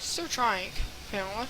Still trying, apparently.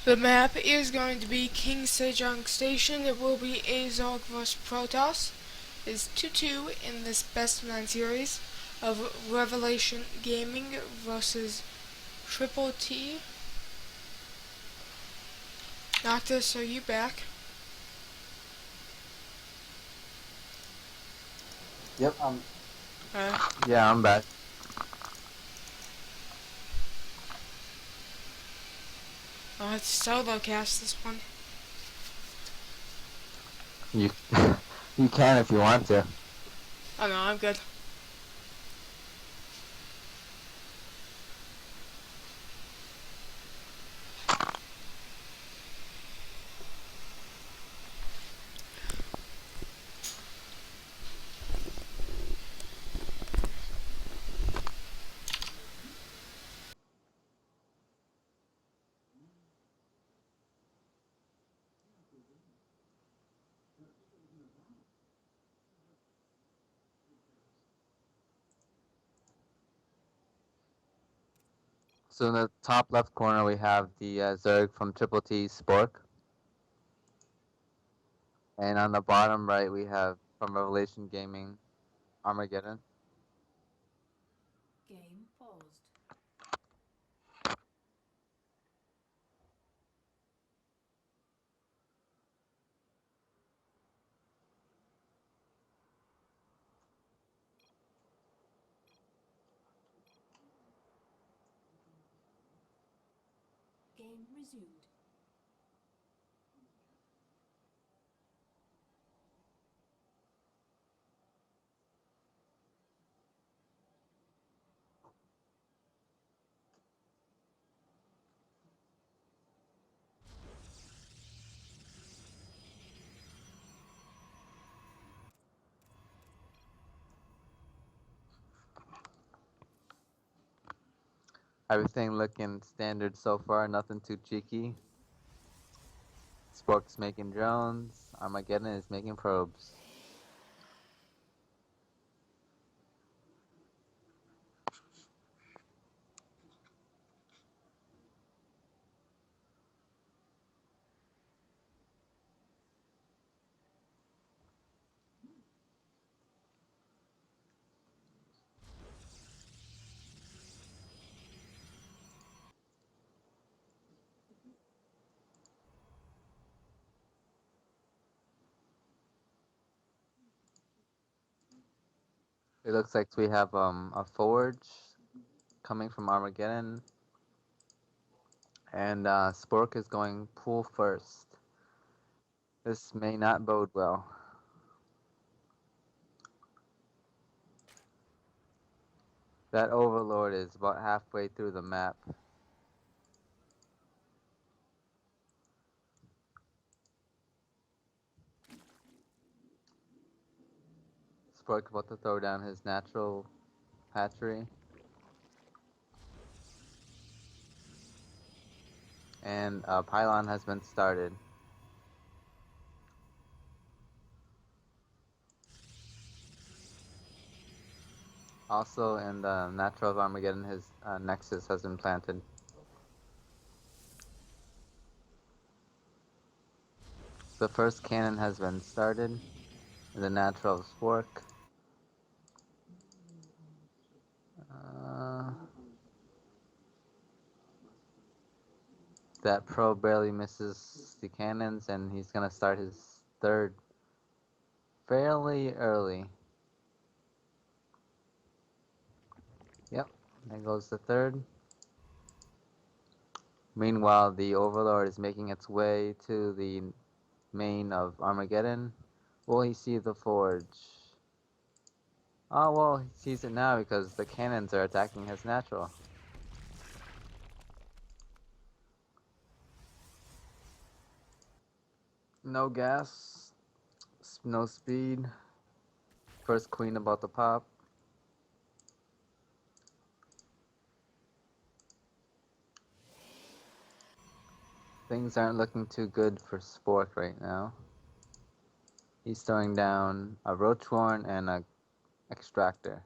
The map is going to be King Sejong Station. It will be Azog vs Protoss. It's 2-2 in this best of 9 series of Revelation Gaming versus TrpleT. Noctis, are you back? Yep, Uh, yeah, I'm back. it's solo cast this one. You you can if you want to. Oh no, I'm good. So in the top left corner we have the Zerg from TrpleT Spork. And on the bottom right we have from Revelation Gaming Armageddon. Game paused. Game resumed. Everything looking standard so far, nothing too cheeky. Spork's making drones, Armageddon is making probes. It looks like we have a forge coming from Armageddon, and Spork is going pool first. This may not bode well. That Overlord is about halfway through the map. Spork about to throw down his natural hatchery. And a pylon has been started. Also in the natural of Armageddon, his nexus has been planted. The first cannon has been started in the natural of Spork. That pro barely misses the cannons, and he's gonna start his third fairly early. Yep, there goes the third. Meanwhile, the Overlord is making its way to the main of Armageddon. Will he see the forge? Oh, well, he sees it now because the cannons are attacking his natural. No gas, no speed. First queen about to pop. Things aren't looking too good for Spork right now. He's throwing down a Roachworn and a Extractor.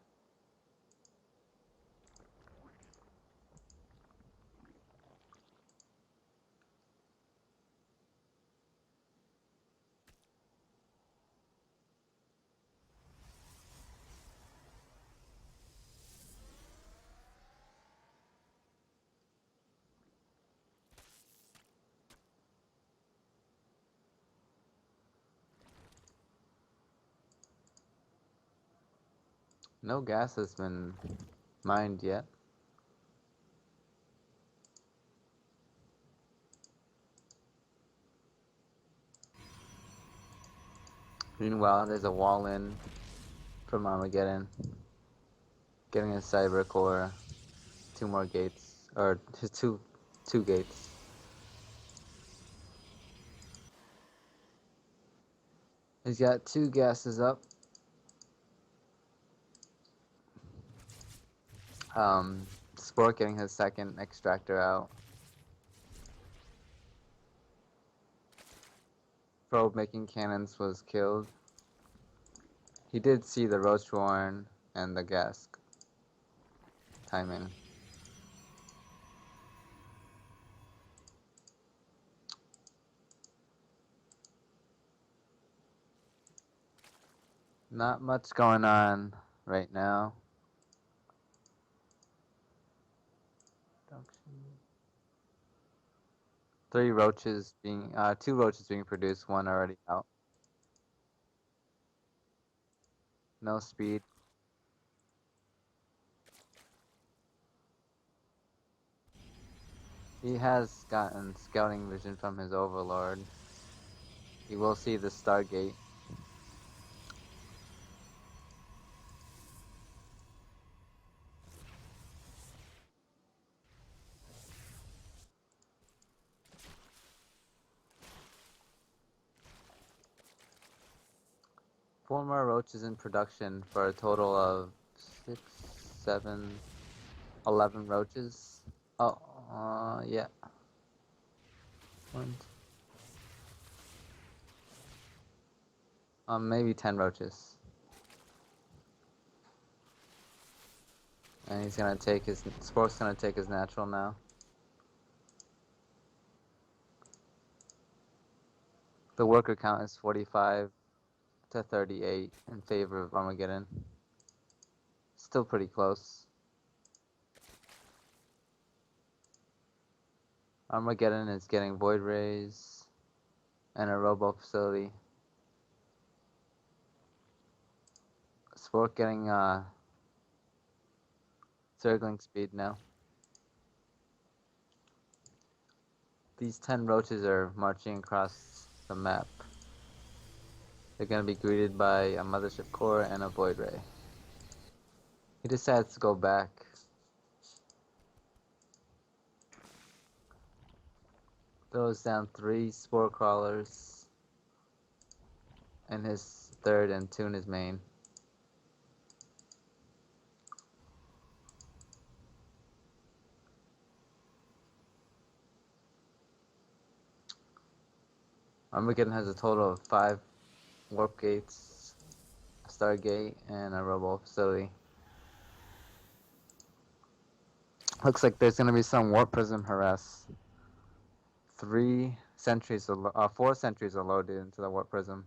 No gas has been mined yet. Meanwhile, there's a wall in from Armageddon. Getting a cyber core. 2 more gates. Or just two gates. He's got 2 gases up. Sport getting his 2nd extractor out. Probe making cannons was killed. He did see the Roach Warren and the gas timing. Not much going on right now. 2 roaches being produced, 1 already out. No speed. He has gotten scouting vision from his overlord. He will see the Stargate. Four more roaches in production for a total of 6, 7, 11 roaches. Oh, yeah. 1, maybe 10 roaches. And he's gonna take his, Spork's gonna take his natural now. The worker count is 45 to 38 in favor of Armageddon. Still pretty close. Armageddon is getting Void Rays and a Robo facility. Spork getting circling speed now. These 10 roaches are marching across the map. They're going to be greeted by a mothership core and a void ray. He decides to go back. Throws down 3 spore crawlers and his 3rd and tune his main. Armageddon has a total of 5 warp gates, a Stargate, and a Robo facility. Looks like there's going to be some warp prism harass. 4 sentries are loaded into the warp prism.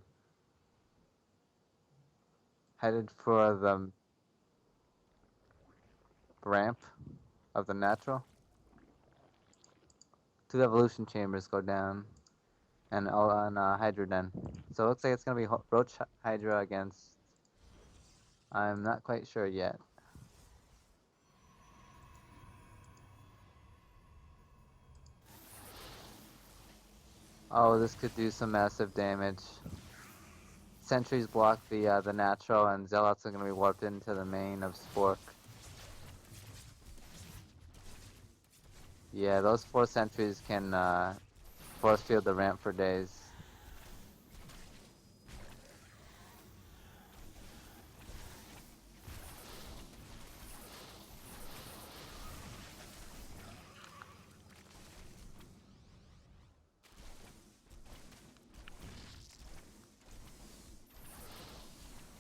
Headed for the ramp of the natural. 2 evolution chambers go down, and Hydra Den. So it looks like it's going to be Roach Hydra against... I'm not quite sure yet. Oh, this could do some massive damage. Sentries block the natural, and Zealots are going to be warped into the main of Spork. Yeah, those 4 sentries can force field the ramp for days.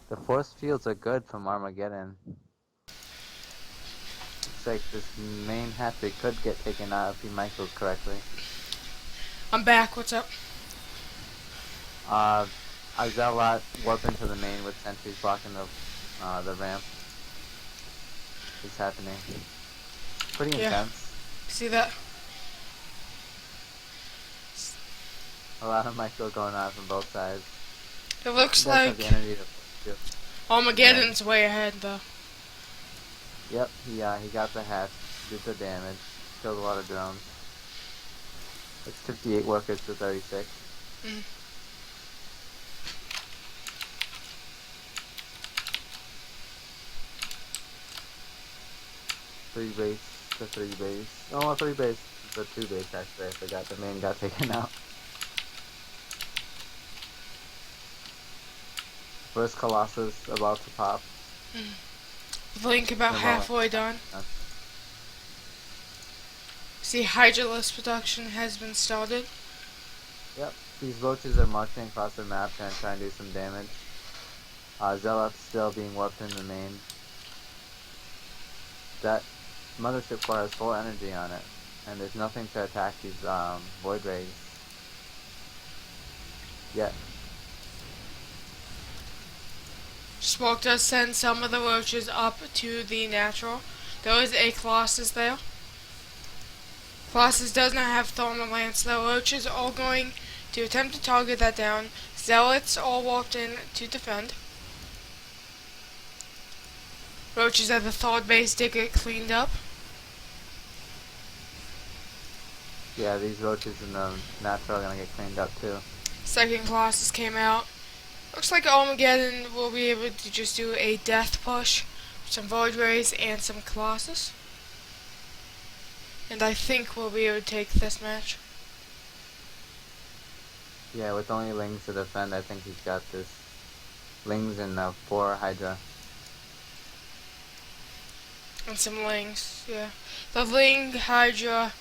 The force fields are good from Armageddon. Looks like this main hatchery could get taken out if he micros correctly. I'm back. What's up? A Zealot warp into the main with sentries blocking the ramp. Is happening. Pretty intense. See that? A lot of micro going on from both sides. It looks like Armageddon's way ahead, though. Yep, he got the hatch, did the damage, killed a lot of drones. It's 58 workers to 36. Mm. 3 base to 3 base. Oh, 3 base to 2 base actually. I forgot the main got taken out. First Colossus about to pop. Link about halfway done. See, Hydraless production has been started. Yep, these roaches are marching across the map trying to try and do some damage. Zealot's still being warped in the main. That mothership core has full energy on it, and there's nothing to attack these void rays yet. Smoke does send some of the roaches up to the natural. There is a Colossus there. Colossus does not have Thermal Lance. The roaches are going to attempt to target that down. Zealots all walked in to defend. Roaches at the third base did get cleaned up. Yeah, these roaches in the natural are gonna get cleaned up too. Second Colossus came out. Looks like Armageddon will be able to just do a death push. Some Void Rays and some Colossus. And I think we'll be able to take this match. Yeah, with only Lings to defend, I think he's got this. Lings and 4 Hydra. And some Lings, yeah. The Ling Hydra.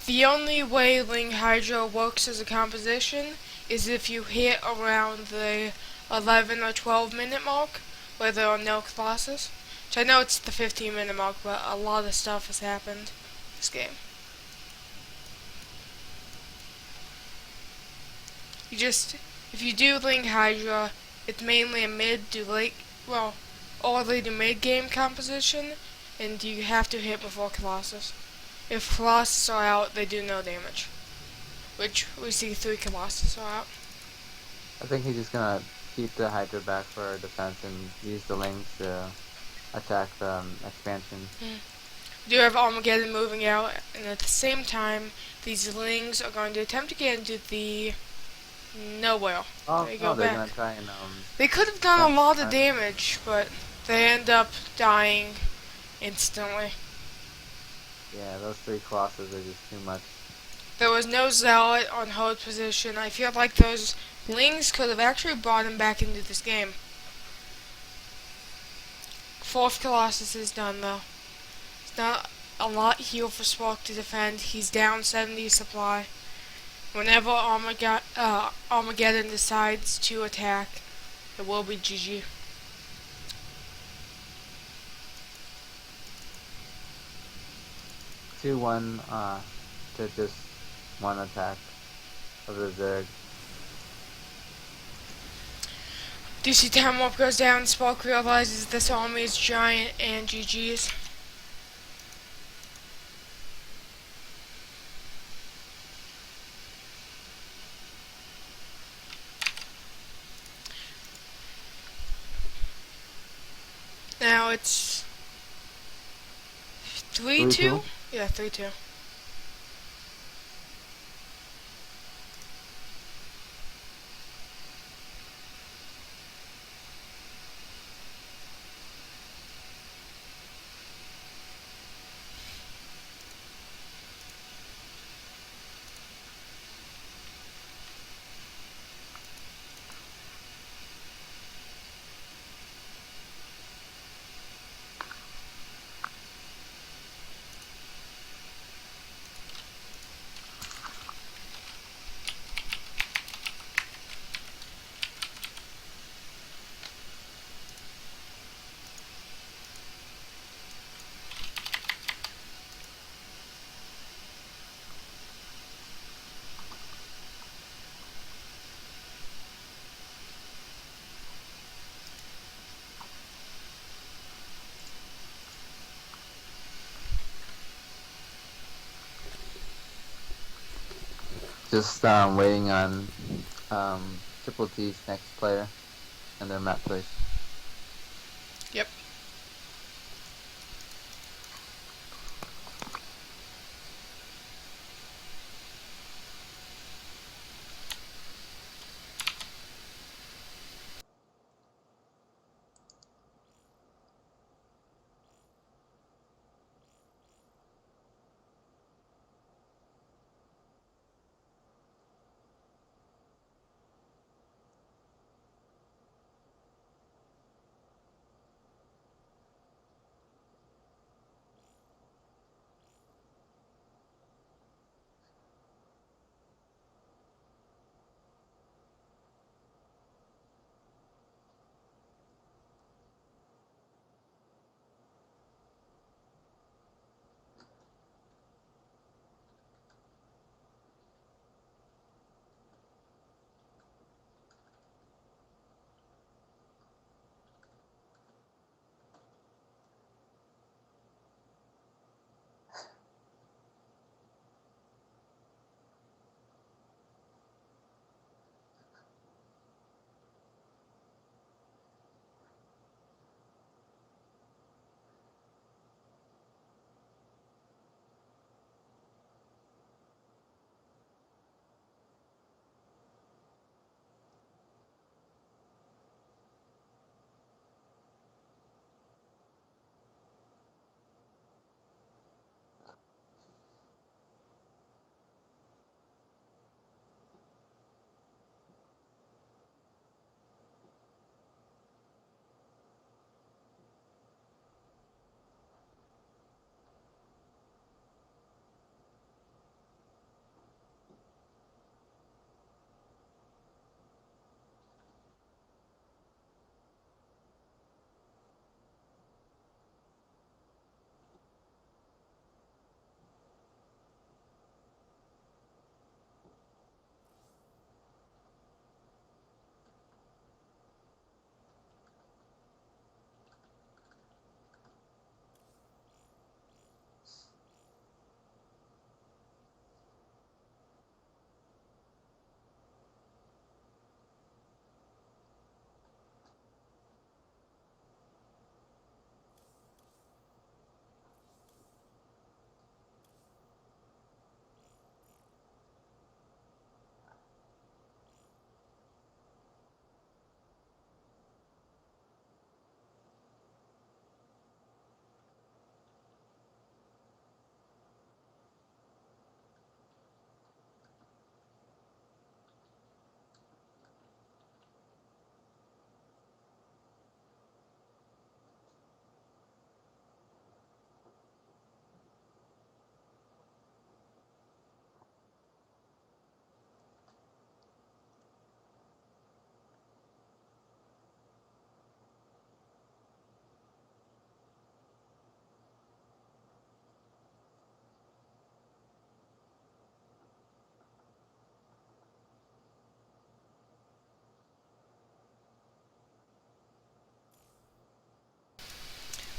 The only way Ling Hydra works as a composition is if you hit around the 11 or 12 minute mark where there are no Colossus. So I know it's the 15-minute mark, but a lot of stuff has happened this game. If you do Ling Hydra, it's mainly a mid to late, well, early to mid game composition, and you have to hit before Colossus. If Colossus are out, they do no damage. Which we see 3 Colossus are out. I think he's just gonna keep the Hydra back for defense and use the Lings to attack the expansion. We do have Armageddon moving out, and at the same time, these Lings are going to attempt to get into the nowhere. Oh, They no, go they're back. gonna try and They could have done a lot of damage, but they end up dying instantly. yeah, those 3 Colossus are just too much. There was no Zealot on hold position. I feel like those Lings could have actually brought him back into this game. 4th Colossus is done though. It's not a lot here for Spark to defend. He's down 70 supply. Whenever Armageddon decides to attack, it will be GG. Two one to just 1 attack of the Zerg. DC time warp goes down. Spark realizes this army is giant and GG's. Now it's 3-2? Yeah, 3-2. Just waiting on TrpleT's next player and their map place. Yep.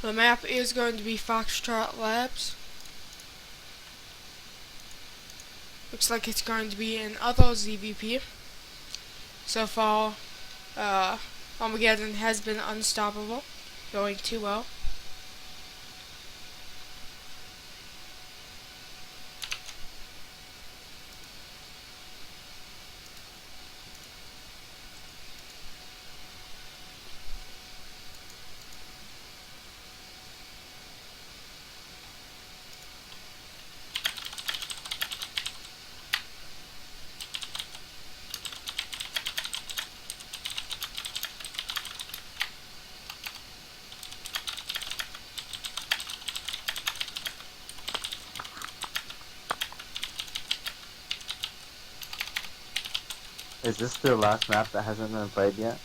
The map is going to be Foxtrot Labs. Looks like it's going to be another ZVP. So far, Armageddon has been unstoppable, going too well. Is this the last map that hasn't been played yet?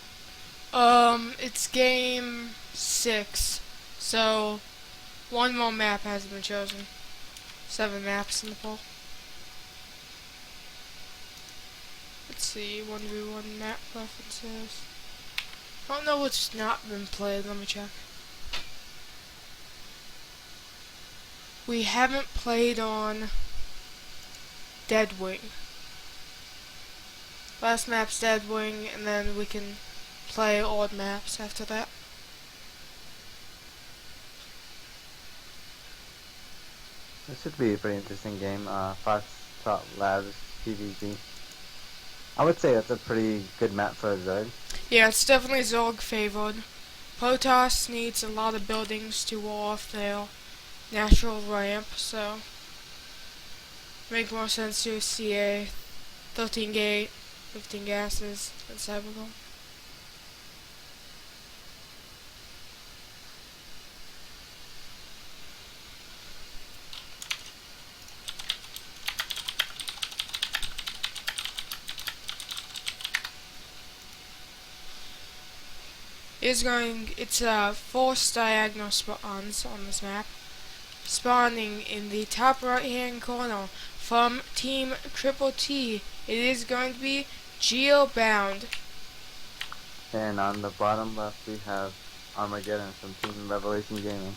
It's game 6, so one more map hasn't been chosen. 7 maps in the poll. Let's see, 1v1 map preferences. I don't know what's not been played, let me check. We haven't played on Deadwing. Last map's Deadwing, and then we can play odd maps after that. This should be a pretty interesting game. Foxtrot Labs PvZ. I would say that's a pretty good map for a Zerg. Yeah, it's definitely Zorg favored. Protoss needs a lot of buildings to wall off their natural ramp, so make more sense to see a 13 gate, 15 gases, and Cyberpunk. It's forced diagonal spawns on this map. Spawning in the top right hand corner from Team TrpleT. It is going to be Geobound. And on the bottom left we have Armageddon from Team RevLG Gaming.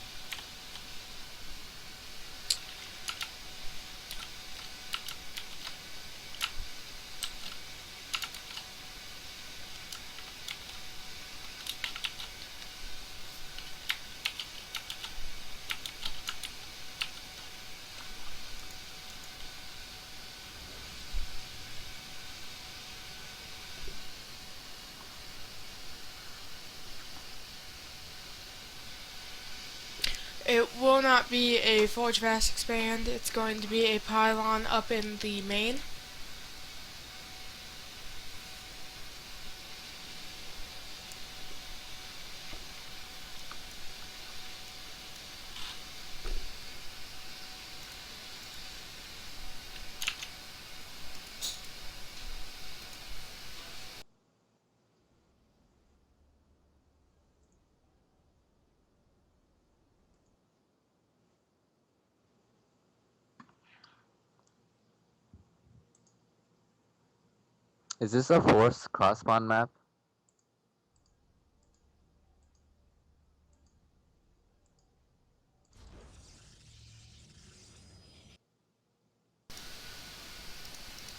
It will not be a Forge Fast Expand, it's going to be a pylon up in the main. Is this a forced cross-spawn map?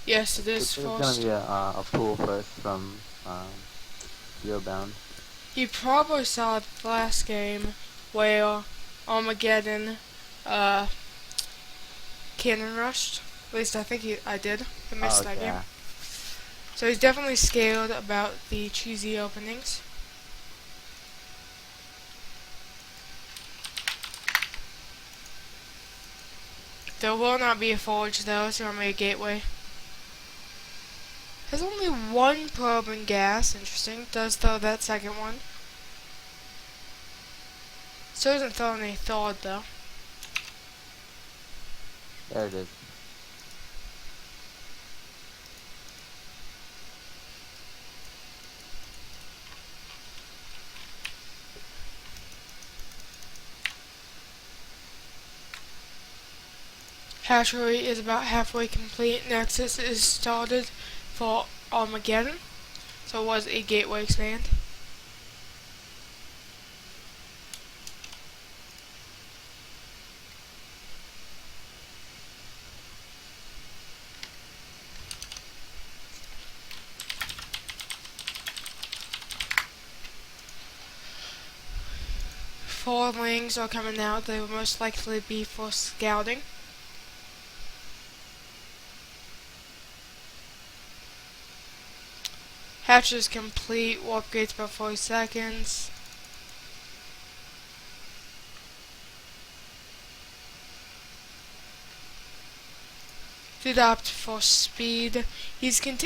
Yes, it is It's gonna forced. be a pool first from Geobound. You probably saw the last game where Armageddon cannon rushed. At least I think I did. I missed that game. yeah. So he's definitely scared about the cheesy openings. There will not be a forge though, it's only a gateway. Has only one probe and gas, interesting. Does throw that second one. Still doesn't throw any thawed though. There it is. Hatchery is about halfway complete. Nexus is started for Armageddon. So it was a gateway expand. 4 lings are coming out. They will most likely be for scouting. Hatch is complete. Warp gates about 40 seconds. Did opt for speed. He's continuing